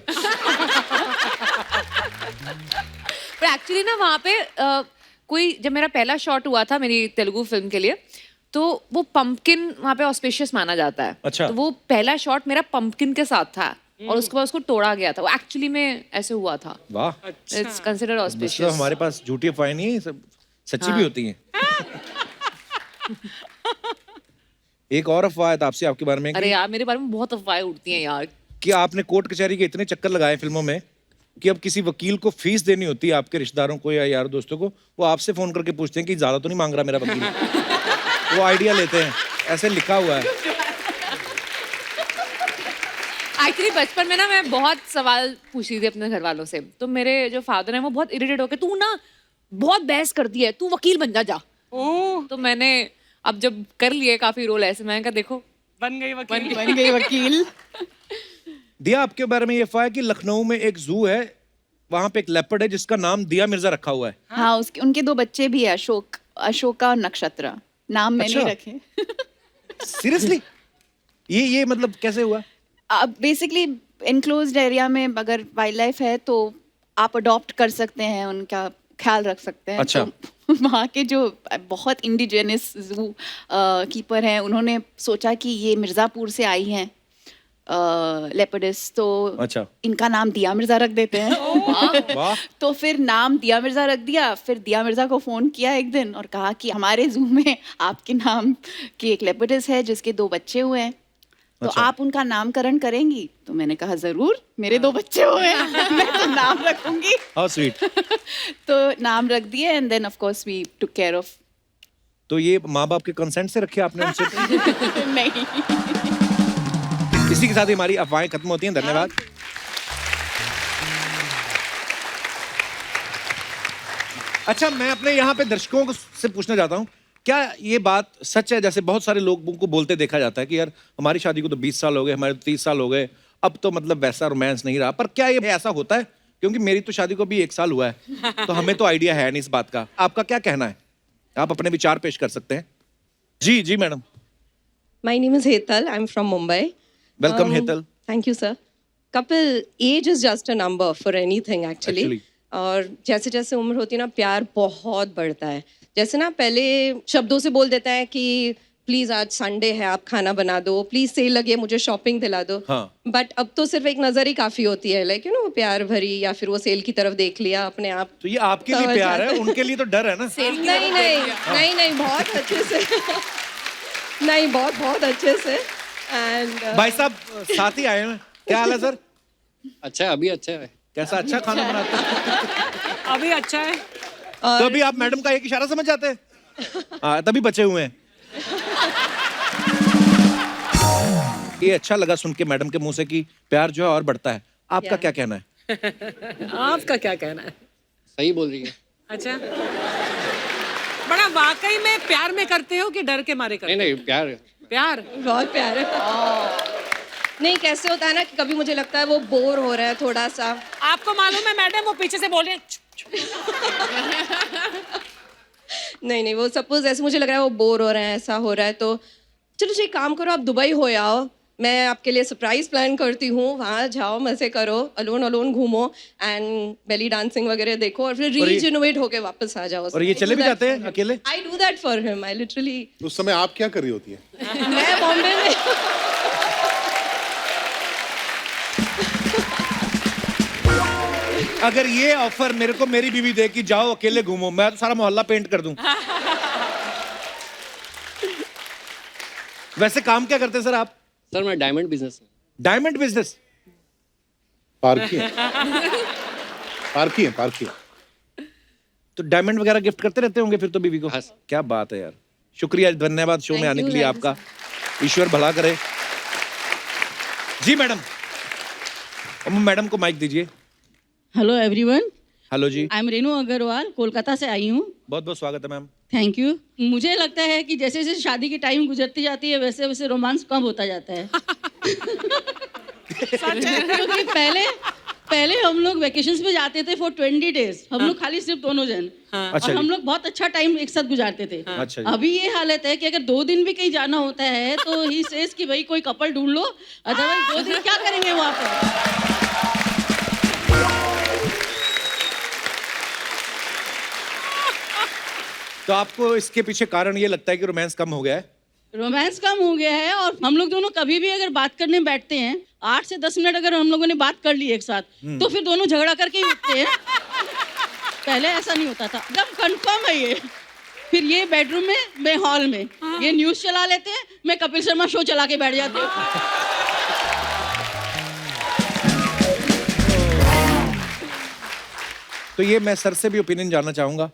पर एक्चुअली ना वहाँ पे कोई जब मेरा पहला शॉट हुआ था मेरी तेलुगु फिल्म के लिए, तो वो पंपकिन वहाँ पे ऑस्पिशियस माना जाता है। अच्छा। तो वो पहला शॉट मेरा पंपकिन के साथ था और उसके बाद उसको तोड़ा गया था। वो एक्चुअली में ऐसे हुआ था। वाह, इट्स कंसिडर्ड मतलब ऑस्पिशियस। हमारे पास झूठी अफवाहें नहीं है, सब सच्ची भी होती हैं। एक और अफवाह है तापसी आपके बारे में अरे यार मेरे बारे में बहुत अफवाहें उड़ती हैं यार। कि आपने कोर्ट कचहरी के इतने चक्कर लगाए फिल्मों में कि अब किसी वकील को फीस देनी होती है आपके रिश्तेदारों को या यार दोस्तों को, वो आपसे फोन करके पूछते हैं कि ज्यादा तो नहीं मांग रहा मेरा वकील। वो आइडिया लेते हैं, ऐसे लिखा हुआ है। एक्चुअली बचपन में ना मैं बहुत सवाल पूछती थी अपने घर वालों से, तो मेरे जो फादर हैं वो बहुत इरिटेट होके, तू ना बहुत बहस करती है, तू वकील बन जा। तो मैंने अब जब कर लिए काफी रोल ऐसे, मैंने कहा देखो बन गई वकील। बन गई वकील। दिया, आपके बारे में ये अफवाह है कि लखनऊ में एक जू है, वहां पे एक लेपर्ड है जिसका नाम दिया मिर्जा रखा हुआ है। हाँ, उसके उनके 2 बच्चे भी है, अशोका और नक्षत्र। नाम मैंने अच्छा। रखे। सीरियसली? ये मतलब कैसे हुआ? अब बेसिकली इनक्लोज्ड एरिया में अगर वाइल्ड लाइफ है तो आप अडॉप्ट कर सकते हैं, उनका ख्याल रख सकते हैं। अच्छा। तो वहाँ के जो बहुत इंडिजिनियस जू कीपर हैं, उन्होंने सोचा कि ये मिर्ज़ापुर से आई हैं लेपर्डिस, तो अच्छा। इनका नाम दिया मिर्जा रख देते हैं। वाह। तो फिर नाम दिया मिर्जा रख दिया। फिर दिया मिर्जा को फोन किया एक दिन और कहा कि हमारे जू में आपके नाम की एक लेपर्डिस है जिसके 2 बच्चे हुए हैं, तो अच्छा। आप उनका नामकरण करेंगी? तो मैंने कहा जरूर, मेरे 2 बच्चे हुए हैं, मैं तो नाम रखूंगी। How sweet. तो नाम रख दिए and then of course we took care of. तो ये माँ बाप के कंसेंट से रखे आपने उनसे? नहीं। इसी के साथ ही हमारी अफवाहें खत्म होती हैं। धन्यवाद। अच्छा, मैं अपने यहाँ पे दर्शकों से पूछना चाहता हूँ, क्या ये बात सच है, जैसे बहुत सारे लोगों को बोलते देखा जाता है कि यार हमारी शादी को तो 20 साल हो गए, हमारे तो 30 साल हो गए, अब तो मतलब वैसा रोमांस नहीं रहा, पर क्या ये ऐसा होता है? क्योंकि मेरी तो शादी को भी 1 साल हुआ है, तो हमें तो आइडिया है नहीं इस बात का। आपका क्या कहना है? आप अपने विचार पेश कर सकते हैं। जी जी madam. My name is Hetal. I'm from Mumbai. Welcome Hetal. Thank you, sir. Couple, age is just a number for anything actually. और जैसे जैसे उम्र होती है ना, प्यार बहुत बढ़ता है। जैसे ना पहले शब्दों से बोल देता है कि प्लीज आज संडे है, आप खाना बना दो, प्लीज सेल लगे मुझे शॉपिंग दिला दो। हाँ। बट अब तो सिर्फ एक नजर ही काफी होती है, लाइक वो प्यार भरी, या फिर वो सेल की तरफ देख लिया अपने आप। तो ये आपके लिए प्यार है, उनके लिए तो डर है ना? नहीं नहीं नहीं नहीं, बहुत अच्छे से नहीं, बहुत बहुत अच्छे से। एंड भाई साहब साथ ही आए हैं, क्या हाल है सर? अच्छा है, अभी अच्छा है। कैसा? अच्छा खाना बनाते हैं? अभी अच्छा है। तो अभी आप मैडम का एक इशारा समझ जाते हैं? हाँ, तभी बचे हुए हैं। ये अच्छा लगा सुन के मैडम के मुंह से कि प्यार जो है और बढ़ता है। आपका क्या कहना है? आपका क्या कहना है? सही बोल रही है। अच्छा, बड़ा वाकई में प्यार में करते हो कि डर के मारे करते नहीं हो? नहीं, प्यार प्यार बहुत प्यार है। नहीं, कैसे होता है ना कि कभी मुझे लगता है वो बोर हो रहा है थोड़ा सा। आपको मालूम है मैडम, वो पीछे से बोल रहे हैं नहीं नहीं, वो सपोज ऐसे मुझे लग रहा है वो बोर हो रहे हैं, ऐसा हो रहा है, तो चलो जी काम करो, आप दुबई हो आओ, मैं आपके लिए सरप्राइज प्लान करती हूँ, वहाँ जाओ, मजे करो, अलोन अलोन घूमो एंड बेली डांसिंग वगैरह देखो, और फिर रीजनरेट होके वापस आ जाओ। और ये चले भी जाते हैं अकेले? I do that for him, I literally. उस समय आप क्या कर रही होती है? मैं बॉम्बे में अगर ये ऑफर मेरे को मेरी बीवी दे कि जाओ अकेले घूमो, मैं तो सारा मोहल्ला पेंट कर दूं। वैसे काम क्या करते हैं सर आप? सर मैं डायमंड बिजनेस में। Diamond business? पार्की है, पार्की है, पार्की है। तो डायमंड वगैरह गिफ्ट करते रहते होंगे फिर तो बीवी को? हाँ सर। क्या बात है यार, शुक्रिया, धन्यवाद शो में आने के लिए आपका। ईश्वर भला करे। जी मैडम। मैडम को माइक दीजिए। हेलो एवरीवन, हेलो जी। आई एम रेनू अग्रवाल, कोलकाता से आई हूँ। बहुत बहुत स्वागत है मैम। Thank you. मुझे लगता है कि जैसे जैसे शादी की टाइम गुजरती जाती है वैसे वैसे रोमांस कम होता जाता है। क्योंकि पहले हम लोग वेकेशंस पे जाते थे फॉर 20 डेज, हम लोग खाली सिर्फ दोनों जन, अच्छा और हम जी। लोग बहुत अच्छा टाइम एक साथ गुजारते थे। अच्छा जी। अभी ये हालत है कि अगर 2 दिन भी कहीं जाना होता है तो ही सेज कि भाई कोई कपल ढूंढ लो, अदरवाइज 2 दिन क्या करेंगे वहाँ पर। तो आपको इसके पीछे कारण ये लगता है कि रोमांस कम हो गया है? रोमांस कम हो गया है, और हम लोग दोनों कभी भी अगर बात करने बैठते हैं 8 से 10 मिनट अगर हम लोगों ने बात कर ली एक साथ, तो फिर दोनों झगड़ा करके ही उठते हैं। पहले ऐसा नहीं होता था, एकदम कंफर्म है ये। फिर ये बेडरूम में, मैं हॉल में, ये न्यूज चला लेते हैं, मैं कपिल शर्मा शो चला के बैठ जाती हूँ। तो ये मैं सर से भी ओपिनियन जानना चाहूंगा।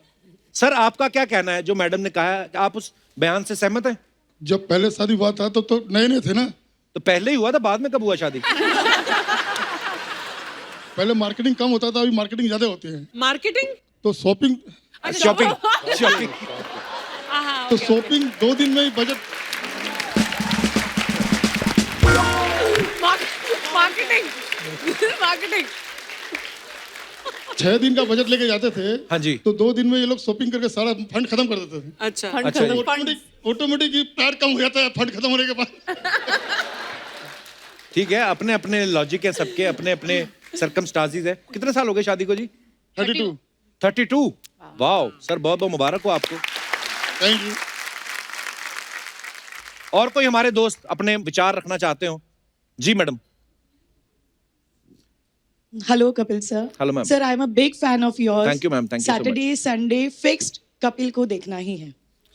सर आपका क्या कहना है जो मैडम ने कहा है, आप उस बयान से सहमत हैं? जब पहले शादी हुआ था तो नए नए थे ना, तो पहले ही हुआ था, बाद में कब हुआ शादी? पहले मार्केटिंग कम होता था, अभी मार्केटिंग ज्यादा होती है। मार्केटिंग तो शॉपिंग शॉपिंग तो शॉपिंग 2 दिन में ही बजट। मार्केटिंग 6 दिन का बजट लेके जाते थे। हाँ जी। तो 2 दिन में ये लोग शॉपिंग करके सारा फंड खत्म कर देते थे। अच्छा अच्छा जी। ऑटोमेटिक ही प्यार कम हो जाता है फंड खत्म होने के बाद। ठीक है, अपने अपने लॉजिक है, सबके अपने अपने सर्कमस्टांसेस है। कितने साल हो गए शादी को जी? 32। 32। वाह सर, बहुत बहुत मुबारक हो आपको। Thank you. और कोई हमारे दोस्त अपने विचार रखना चाहते हो जी madam. Hello, Kapil sir. Hello, ma'am. Sir, I'm a big fan of yours. Thank you, ma'am. Thank you so much. Saturday, Sunday, fixed Kapil को देखना ही है।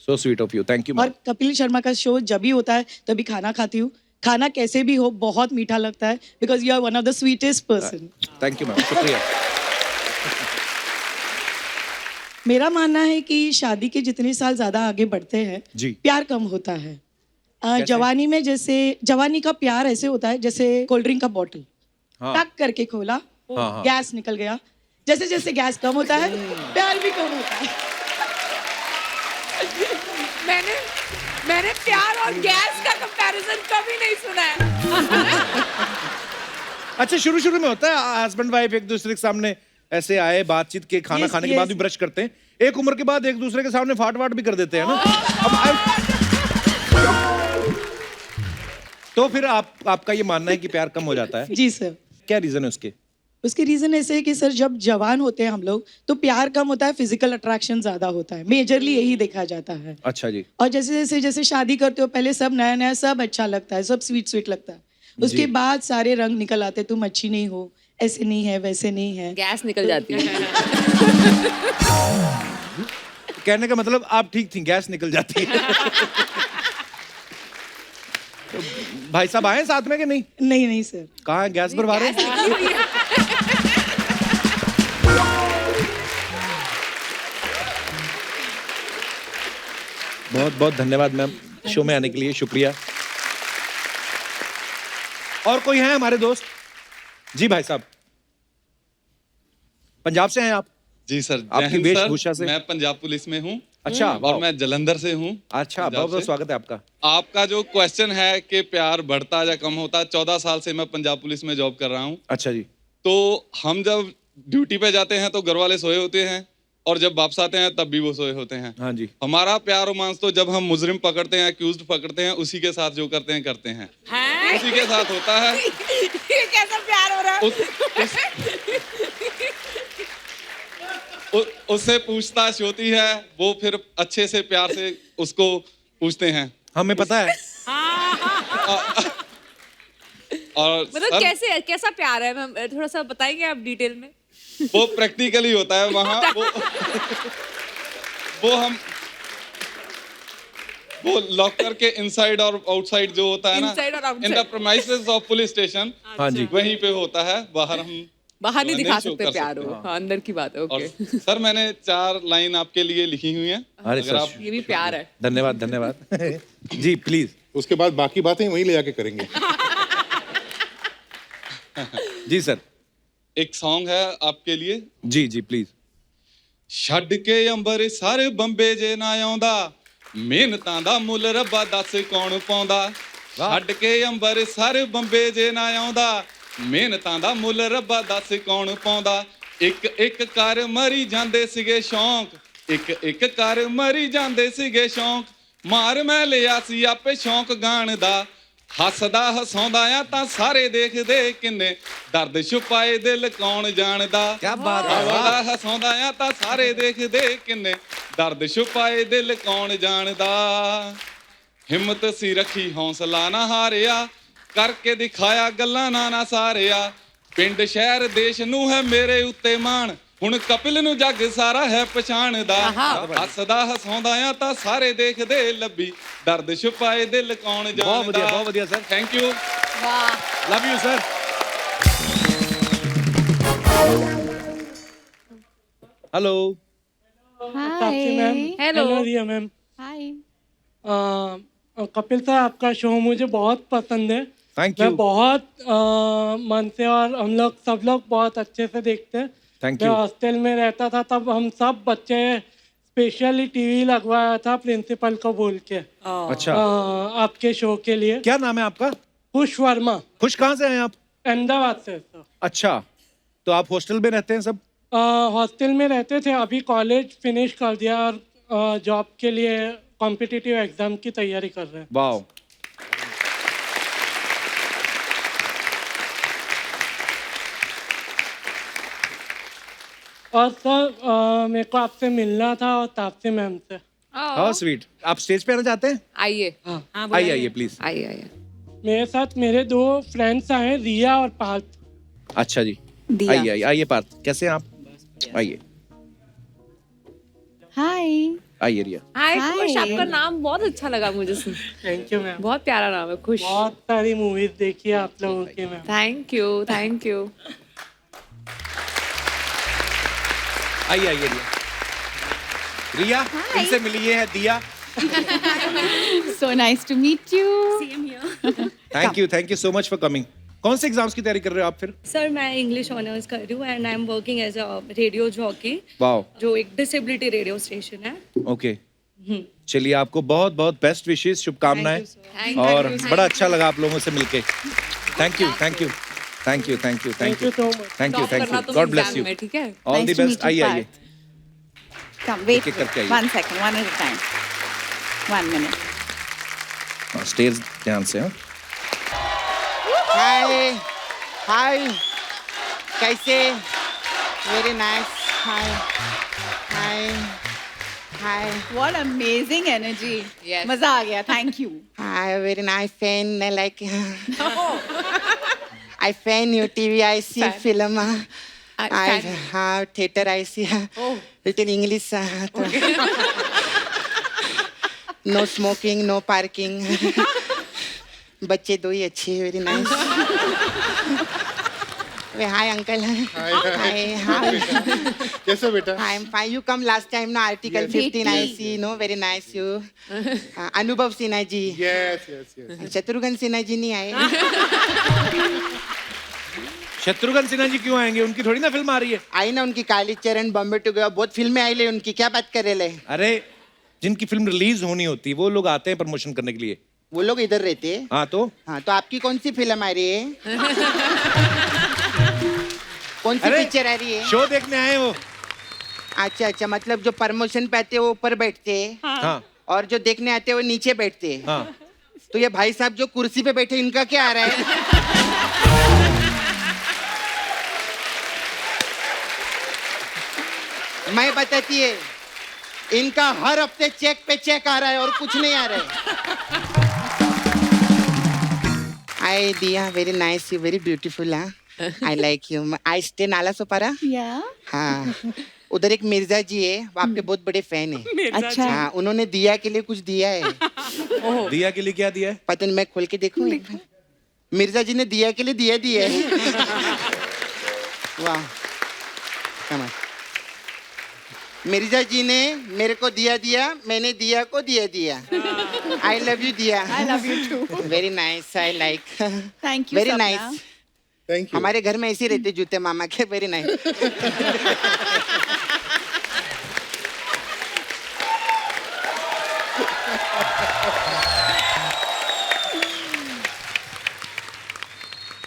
So sweet of you. Thank you, और ma'am. कपिल शर्मा का शो जब भी होता है तभी खाना खाती हूँ। खाना कैसे भी हो बहुत मीठा लगता है because you are one of the sweetest person. Thank you, ma'am. शुक्रिया। मेरा मानना है कि शादी के जितने साल ज्यादा आगे बढ़ते हैं जी। प्यार कम होता है। जवानी में जैसे जवानी का प्यार ऐसे होता है जैसे कोल्ड ड्रिंक का बॉटल हाँ। टक करके खोला हाँ। गैस निकल गया। जैसे जैसे गैस कम होता है प्यार भी कम होता है। मैंने प्यार और गैस का कंपैरिजन कभी नहीं सुना है। अच्छा, शुरू में होता है हस्बैंड वाइफ एक दूसरे के सामने ऐसे आए, बातचीत के, खाना Yes, खाने के yes. बाद भी ब्रश करते हैं। एक उम्र के बाद एक दूसरे के सामने फाट वाट भी कर देते हैं ना। तो फिर आपका ये मानना है कि प्यार कम हो जाता है? जी सर। क्या रीजन है उसके? उसके रीजन ऐसे है कि सर जब जवान होते हैं हम लोग तो प्यार कम होता है, फिजिकल अट्रैक्शन ज्यादा होता है, मेजरली यही देखा जाता है। अच्छा जी। और जैसे शादी करते हो पहले सब नया नया सब अच्छा लगता है, सब स्वीट स्वीट लगता है। उसके बाद सारे रंग निकल आते, तुम अच्छी नहीं हो, ऐसे नहीं है, वैसे नहीं है, गैस निकल जाती है। कहने का मतलब आप ठीक थी, गैस निकल जाती है। तो भाई साहब आए साथ में कि नहीं? नहीं नहीं सर। कहाँ है? गैस भरवा रहे हैं? बहुत बहुत धन्यवाद मैम शो में आने के लिए, शुक्रिया। और कोई है हमारे दोस्त? जी भाई साहब, पंजाब से हैं आप? जी सर। आपकी वेशभूषा से मैं पंजाब पुलिस में हूँ। अच्छा, और मैं जलंधर से हूँ। अच्छा, बहुत बहुत स्वागत है आपका। आपका जो क्वेश्चन है कि प्यार बढ़ता या कम होता, 14 साल से मैं पंजाब पुलिस में जॉब कर रहा हूँ। अच्छा जी। तो हम जब ड्यूटी पे जाते हैं तो घर वाले सोए होते हैं, और जब वापस आते हैं तब भी वो सोए होते हैं। हाँ जी। हमारा प्यार रोमांस तो जब हम मुजरिम पकड़ते हैं, अक्यूज्ड पकड़ते हैं, उसी के साथ जो करते हैं उसी के साथ होता है। ये कैसा प्यार हो रहा है? उससे पूछताछ होती है, वो फिर अच्छे से प्यार से उसको पूछते हैं। हमें पता है। और मतलब कैसा प्यार है मैम, थोड़ा सा बताएंगे आप डिटेल में? वो प्रैक्टिकली होता है वहाँ। वो लॉकर के इनसाइड और आउटसाइड जो होता है ना, in the premises of police station, हाँ जी, वहीं पे होता है। बाहर नहीं दिखा सकते प्यार हो। हाँ, अंदर की बात है। और सर मैंने 4 लाइन आपके लिए लिखी हुई हैं। अरे आप ये भी प्यार है। धन्यवाद धन्यवाद। जी प्लीज। उसके बाद बाकी बातें वहीं ले जाके करेंगे। जी सर। एक सॉन्ग है आपके लिए। जी जी प्लीज। ਛੱਡ ਕੇ ਅੰਬਰਸਰ ਬੰਬੇ ਜੇ ਨਾ ਆਉਂਦਾ, ਮਿਹਨਤਾਂ ਦਾ ਮੁੱਲ ਰੱਬਾ ਦੱਸ ਕੌਣ ਪਾਉਂਦਾ। ਛੱਡ ਕੇ ਅੰਬਰਸਰ ਬੰਬੇ ਜੇ ਨਾ ਆਉਂਦਾ, ਮਿਹਨਤਾਂ ਦਾ ਮੁੱਲ ਰੱਬਾ ਦੱਸ ਕੌਣ ਪਾਉਂਦਾ। ਇੱਕ ਇੱਕ ਕਰ ਮਰੀ ਜਾਂਦੇ ਸੀਗੇ ਸ਼ੌਂਕ, ਇੱਕ ਇੱਕ ਕਰ ਮਰੀ ਜਾਂਦੇ ਸੀਗੇ ਸ਼ੌਂਕ। ਮਾਰ ਮੈਂ ਲਿਆ ਸੀ ਆਪੇ ਸ਼ੌਂਕ ਗਾਣ ਦਾ, ਹੱਸਦਾ ਹਸਾਉਂਦਾ ਆ ਤਾਂ ਸਾਰੇ ਦੇਖਦੇ, ਕਿੰਨੇ ਦਰਦ ਛੁਪਾਏ ਦਿਲ ਕੌਣ ਜਾਣਦਾ। क्या बात है। ਹੱਸਦਾ ਹਸਾਉਂਦਾ ਆ ਤਾਂ ਸਾਰੇ ਦੇਖਦੇ, ਕਿੰਨੇ ਦਰਦ ਛੁਪਾਏ ਦਿਲ ਕੌਣ ਜਾਣਦਾ। ਹਿੰਮਤ ਸੀ ਰੱਖੀ ਹੌਸਲਾ ਨਾ ਹਾਰਿਆ, ਕਰਕੇ ਦਿਖਾਇਆ ਗੱਲਾਂ ਨਾ ਸਾਰਿਆ। ਪਿੰਡ ਸ਼ਹਿਰ ਦੇਸ਼ ਨੂੰ ਹੈ ਮੇਰੇ ਉੱਤੇ ਮਾਣ, ਹੁਣ ਕਪਿਲ ਨੂੰ ਜੱਗ ਸਾਰਾ ਹੈ ਪਛਾਣਦਾ। ਹੱਸਦਾ ਹਸਾਉਂਦਾ ਆ ਤਾਂ ਸਾਰੇ ਦੇਖਦੇ, ਲੱਭੀ ਦਰਦ ਛੁਪਾਏ ਦਿਲ ਕੌਣ ਜਾਣਦਾ। बहुत बढ़िया sir. Thank you. Love you sir. Hello. Hello Riya ma'am. Hi. Kapil sir, आपका शो मुझे बहुत पसंद है। थैंक मैं यू। बहुत मन से, और हम लोग सब लोग बहुत अच्छे से देखते हैं। थैंक मैं यू। हॉस्टल में रहता था, तब हम सब बच्चे स्पेशली टीवी लगवाया था प्रिंसिपल को बोल के। अच्छा। आपके शो के लिए। क्या नाम है आपका? खुश वर्मा। खुश कहाँ से हैं आप? अहमदाबाद से सर। अच्छा, तो आप हॉस्टल में रहते हैं सब? हॉस्टल में रहते थे, अभी कॉलेज फिनिश कर दिया और जॉब के लिए कॉम्पिटिटिव एग्जाम की तैयारी कर रहे हैं। वाओ। और सर मेरे को आपसे मिलना था, और तापसी मैम से। How sweet. आप स्टेज पे आना चाहते हैं? आइए। आइए आइए प्लीज। आइए आइए। मेरे साथ मेरे 2 फ्रेंड्स आए, रिया और पार्थ। अच्छा जी, दिया। आइए आइए आइए पार्थ, कैसे हैं आप? आइए हाय। आइए रिया। हाय Hi. खुश, आपका नाम बहुत अच्छा लगा मुझे सुन। Thank you ma'am. बहुत प्यारा नाम है खुश। बहुत सारी मूवीज देखी है आप लोगों की ma'am. Thank you thank you. आइए आइए रिया। रिया इनसे मिली, ये है दिया। So nice to meet you. Thank you so much for coming. कौन से एग्जाम्स की तैयारी कर रहे हो आप फिर? सर मैं इंग्लिश ऑनर्स कर रही हूँ and I am working as a radio jockey, wow, जो एक डिसेबिलिटी रेडियो स्टेशन है। ओके चलिए, आपको बहुत बहुत बेस्ट विशेष, शुभकामनाएं, Thank you, और sir. बड़ा अच्छा लगा आप लोगों से मिलके। Thank you thank you thank you thank you thank you so much. Thank you Top करना थैंक यू, तुम गॉड ब्लेस exam यू, में, ठीक है? All Nice the to best. meet you, आइए आइए, Come, wait. एक-एक करके आइए। 1 second, one at a time. 1 minute. Stage ध्यान से। हाँ हाय हाय, कैसे? Very nice. Hi hi hi What amazing energy. Yes. मजा आ गया. Thank you. Hi, very nice fan. I like, I fan you TV, I see film, I fan. हाँ theatre, I see little English, no smoking, no parking, बच्चे 2 ही अच्छे हैं। Very nice. Hi uncle. Hi hi, कैसे बेटा? I am fine. You come last time ना, article 15 I see, no very nice you. Anubhav Sinha ji, yes yes yes. Shatrughan Sinha ji नहीं आए। शत्रुघ्न सिन्हा जी क्यों आएंगे? उनकी थोड़ी ना फिल्म आ रही है। आई ना उनकी, काली चरण, बॉम्बे टू गया, बहुत फिल्में आई ले उनकी, क्या बात कर रहे ले? अरे जिनकी फिल्म रिलीज होनी होती है वो लोग आते हैं प्रमोशन करने के लिए। वो लोग इधर रहते हैं। हाँ तो आपकी कौन सी फिल्म आ रही है? कौन सी अरे, पिक्चर आ रही है? शो देखने आए वो। अच्छा अच्छा, मतलब जो प्रमोशन पे आते हैं वो ऊपर बैठते हैं, हाँ और जो देखने आते हैं वो नीचे बैठते हैं। हाँ, तो ये भाई साहब जो कुर्सी पे बैठे, इनका क्या आ रहा है? मैं बताती है, इनका हर हफ्ते चेक पे चेक आ रहा है और कुछ नहीं आ रहा है। आई दिया, very nice, you very beautiful. I like you. I stay Nala Sopara. Yeah. हाँ, उधर एक मिर्जा जी है, वो आपके बहुत बड़े फैन है। अच्छा। हाँ, उन्होंने दिया के लिए कुछ दिया है। दिया के लिए क्या दिया है? पता नहीं, मैं खोल के देखूं एक बार? मिर्जा जी ने दिया के लिए दिया है। वाह, कमाल। मिर्जा जी ने मेरे को दिया, मैंने दिया को दिया। आई लव यू दिया। I love you too. Very nice, I like. Thank you, very Sapna. Nice. Thank you. हमारे घर में ऐसे ही रहते जूते मामा के। Very nice.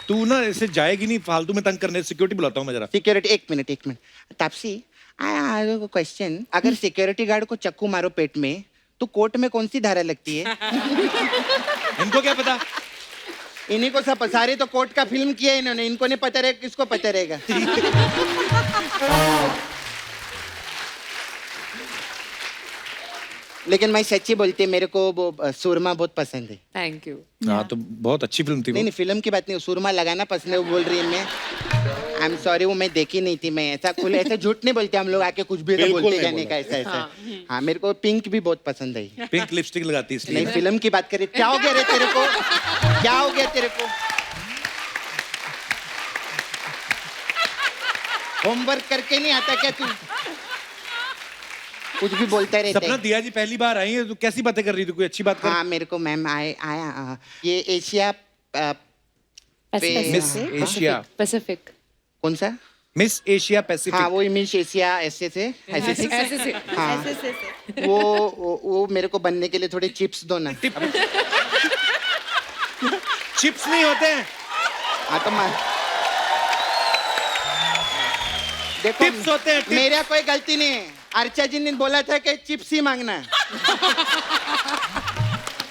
तू ना ऐसे जाएगी नहीं फालतू में तंग करने। सिक्योरिटी बुलाता हूँ मैं जरा। सिक्योरिटी, एक minute. Taapsee, I have a question. अगर सिक्योरिटी गार्ड को चक्कू मारो पेट में, तो कोर्ट में कौन सी धारा लगती है? इनको क्या पता? इन्हीं को सब, सारे तो कोर्ट का फिल्म किया है इन्होंने, इनको नहीं पता रहेगा, किसको पता रहेगा? लेकिन मैं सच्ची बोलती, मेरे को वो सुरमा बहुत पसंद है। Thank you. हाँ तो बहुत अच्छी फिल्म थी वो। नहीं, फिल्म की बात नहीं, सुरमा लगाना पसंद है, वो बोल रही है। मैं आई एम सॉरी, वो मैं देखी नहीं थी। मैं ऐसा झूठ नहीं बोलते हम लोग, आके कुछ भी ना बोलते जाने का, ऐसा। हाँ, मेरे को पिंक भी बहुत पसंद है। पिंक लिपस्टिक लगाती है इसलिए। नहीं, फिल्म की बात करें। क्या हो गया रे तेरे को? क्या हो गया तेरे को? होमवर्क करके नहीं आता क्या तू? कुछ भी बोलता रहता सपना, है। दिया जी पहली बार आई है, तू कैसी बातें कर रही थी? कोई अच्छी बात कर। हाँ, मेरे को मैम आया ये एशिया मिस एशिया पैसिफिक। कौन सा? Miss Asia Pacific. हाँ, वो मिस एशिया ऐसे से। हाँ, ऐसे। वो मेरे को बनने के लिए थोड़े चिप्स दो ना। चिप्स नहीं होते हैं। हाँ तो देखो, टिप्स होते हैं, टिप्स। मेरा कोई गलती नहीं है। अर्चा जी ने बोला था कि चिप्स ही मांगना है।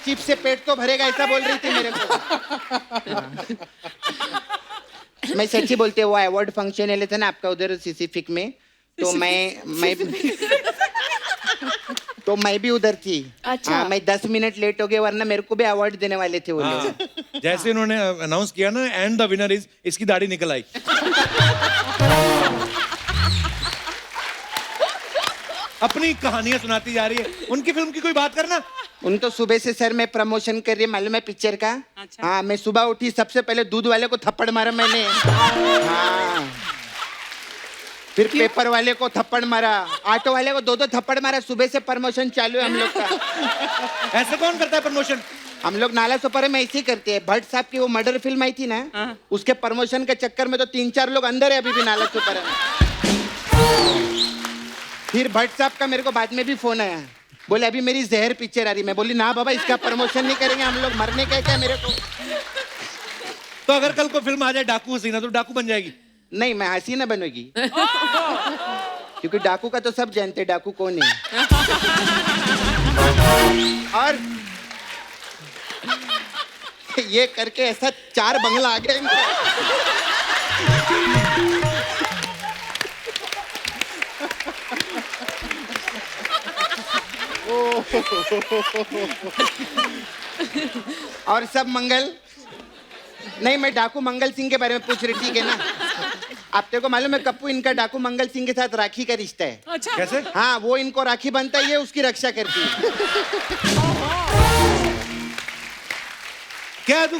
चिप्स से पेट तो भरेगा, ऐसा बोल रही थी मेरे को। मैं सच्ची बोलते, वो अवार्ड फंक्शन है था ना आपका उधर सिसिफिक में, तो मैं तो मैं भी उधर थी। अच्छा। हाँ, मैं 10 मिनट लेट हो गया, वरना मेरे को भी अवार्ड देने वाले थे वो लोग। जैसे इन्होंने अनाउंस किया ना एंड द विनर इज, इसकी दाढ़ी निकल आई। अपनी कहानियां सुनाती जा रही है। उनकी फिल्म की कोई बात करना। उन तो सुबह से सर मैं प्रमोशन कर रही है, मालूम है पिक्चर का। हाँ, मैं सुबह उठी, सबसे पहले दूध वाले को थप्पड़ मारा मैंने। हाँ, फिर पेपर वाले को थप्पड़ मारा, ऑटो वाले को 2-2 थप्पड़ मारा। सुबह से प्रमोशन चालू है हम लोग का। ऐसे कौन करता है प्रमोशन? हम लोग नाला सुपर में ऐसे ही करते हैं। भट्ट साहब की वो मर्डर फिल्म आई थी ना, उसके प्रमोशन के चक्कर में तो 3-4 लोग अंदर है अभी भी नाला सुपर में। फिर भट्ट साहब का मेरे को बाद में भी फोन आया, बोले अभी मेरी जहर पिक्चर आ रही। मैं बोली ना बाबा, इसका प्रमोशन नहीं करेंगे हम लोग, मरने का क्या मेरे को। तो अगर कल को फिल्म आ जाए डाकू हसीना, तो डाकू बन जाएगी? नहीं, मैं हसीना बनूंगी। क्योंकि डाकू का तो सब जानते हैं डाकू कौन है। और ये करके ऐसा 4 बंगला आ गया इनको। और सब मंगल नहीं, मैं डाकू मंगल सिंह के बारे में पूछ रही, ठीक है ना? आप तेरे को मालूम है कप्पू, इनका डाकू मंगल सिंह के साथ राखी का रिश्ता है। अच्छा। कैसे? हाँ, वो इनको राखी बनता है, ये उसकी रक्षा करती है। क्या तू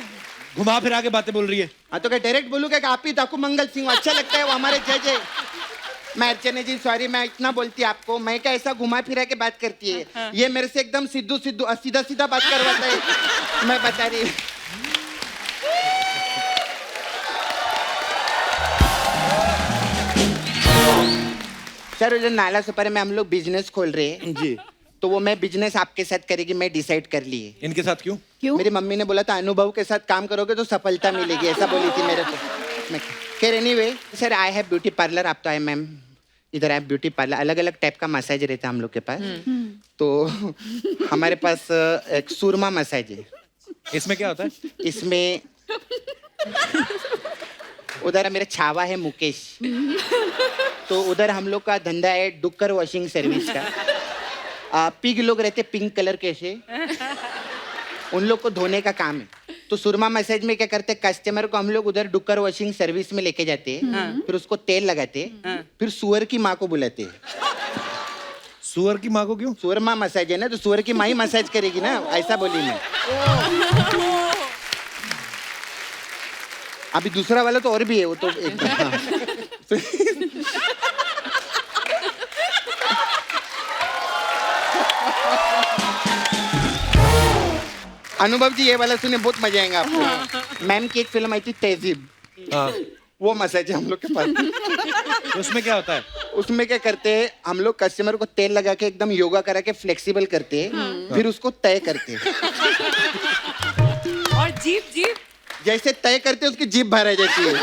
घुमा फिरा के बातें बोल रही है? हाँ, तो क्या डायरेक्ट बोलूँगा कि आप ही डाकू मंगल सिंह, अच्छा लगता है, वो हमारे जज है। मैं अर्चना जी सॉरी, मैं इतना बोलती आपको, मैं क्या ऐसा घुमा फिरा के बात करती है। ये मेरे से एकदम सीधा सीधा बात करवाता है। मैं बता रही। सर, उधर नाला सुपर में हम लोग बिजनेस खोल रहे हैं जी। तो वो मैं बिजनेस आपके साथ करेगी, मैं डिसाइड कर ली है। इनके साथ क्यों? मेरी मम्मी ने बोला था अनुभव के साथ काम करोगे तो सफलता मिलेगी, ऐसा बोली थी मेरे को। मैं खैर anyway sir, I have beauty parlour. आप तो आए मैम, इधर आई ब्यूटी पार्लर, अलग अलग टाइप का मसाज रहता है हम लोग के पास। तो हमारे पास एक सुरमा मसाज है। इसमें क्या होता है? इसमें उधर मेरा छावा है मुकेश, तो उधर हम लोग का धंधा है डुक्कर वॉशिंग सर्विस का। पिग लोग रहते पिंक कलर के ऐसे, उन लोग को धोने का काम है। तो सुरमा मसाज में क्या करते हैं, कस्टमर को हम लोग उधर डुक्कर वॉशिंग सर्विस में लेके जाते हैं, फिर उसको तेल लगाते हैं, फिर सुअर की माँ को बुलाते हैं। सुअर की माँ को क्यों? सुअर माँ मसाज है ना, तो सुअर की माँ ही मसाज करेगी ना, ऐसा बोली मैं। अभी दूसरा वाला तो और भी है, वो तो अनुभव जी ये वाला सुने, बहुत मजा आएगा आपको। मैम की एक फिल्म आई थी तहजीब, वो मसाज है हम लोग के पास। तो उसमें क्या होता है? उसमें क्या करते हैं हम लोग, कस्टमर को तेल लगा के एकदम योगा करा के फ्लेक्सिबल करते हैं, फिर उसको तय करते हैं। और जीप जैसे तय करते हैं उसकी जीभ बाहर आ जाती है।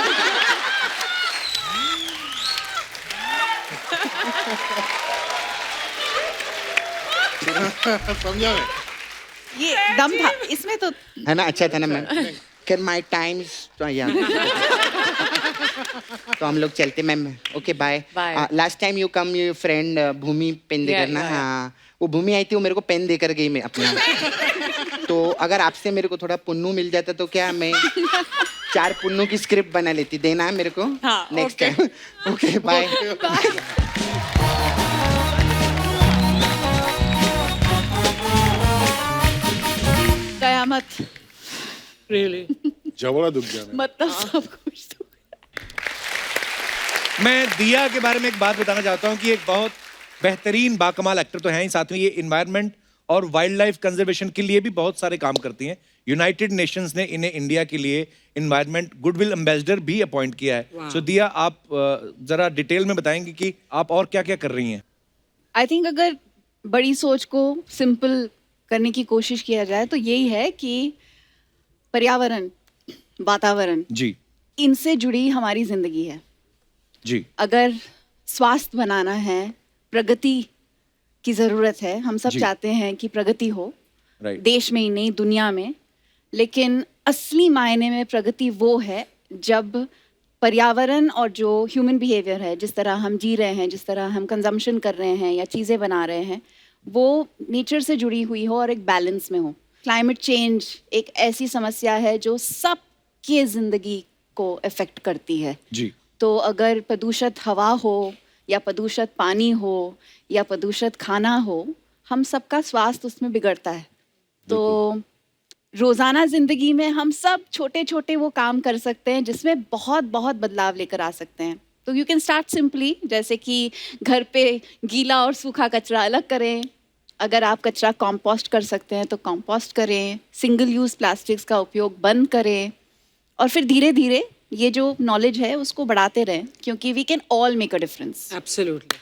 समझा मैं। ये दम था इसमें तो, है ना? अच्छा था ना मैम? कैन माई टाइम्स तो हम लोग चलते ma'am. Okay bye. Last time you come you friend Bhumi pen देकर ना। हाँ, वो भूमि आई थी, वो मेरे को पेन देकर गई मैं अपना। तो अगर आपसे मेरे को थोड़ा पुन्नू मिल जाता तो क्या मैं 4 पुन्नू की स्क्रिप्ट बना लेती। देना है मेरे को नेक्स्ट टाइम। Okay bye. कयामत रियली जबड़ा दुख गया मैं। मतलब सब कुछ तो। मैं दिया के बारे में एक बात बताना चाहता हूँ कि एक बहुत बेहतरीन बाकमाल एक्टर तो हैं ही, साथ में ये इन्वायरमेंट और वाइल्ड लाइफ कंजर्वेशन के लिए भी बहुत सारे काम करती हैं। यूनाइटेड नेशंस ने इन्हें इंडिया के लिए इन्वायरमेंट गुडविल एम्बेसडर भी अपॉइंट किया है। सो दिया, आप जरा डिटेल में बताएंगे कि आप और क्या क्या कर रही हैं? आई थिंक अगर बड़ी सोच को सिंपल करने की कोशिश किया जाए तो यही है कि पर्यावरण, वातावरण जी, इनसे जुड़ी हमारी जिंदगी है जी। अगर स्वास्थ्य बनाना है, प्रगति की जरूरत है। हम सब चाहते हैं कि प्रगति हो, देश में ही नहीं दुनिया में। लेकिन असली मायने में प्रगति वो है जब पर्यावरण और जो ह्यूमन बिहेवियर है, जिस तरह हम जी रहे हैं, जिस तरह हम कंजम्पशन कर रहे हैं या चीज़ें बना रहे हैं, वो नेचर से जुड़ी हुई हो और एक बैलेंस में हो। क्लाइमेट चेंज एक ऐसी समस्या है जो सबके ज़िंदगी को अफेक्ट करती है। जी। तो अगर प्रदूषित हवा हो या प्रदूषित पानी हो या प्रदूषित खाना हो, हम सबका स्वास्थ्य उसमें बिगड़ता है। तो रोज़ाना ज़िंदगी में हम सब छोटे छोटे वो काम कर सकते हैं जिसमें बहुत बहुत बदलाव लेकर आ सकते हैं। तो यू कैन स्टार्ट सिंपली, जैसे कि घर पे गीला और सूखा कचरा अलग करें। अगर आप कचरा कंपोस्ट कर सकते हैं तो कंपोस्ट करें, सिंगल यूज़ प्लास्टिक्स का उपयोग बंद करें, और फिर धीरे धीरे ये जो नॉलेज है उसको बढ़ाते रहें, क्योंकि we can all make a difference. Absolutely.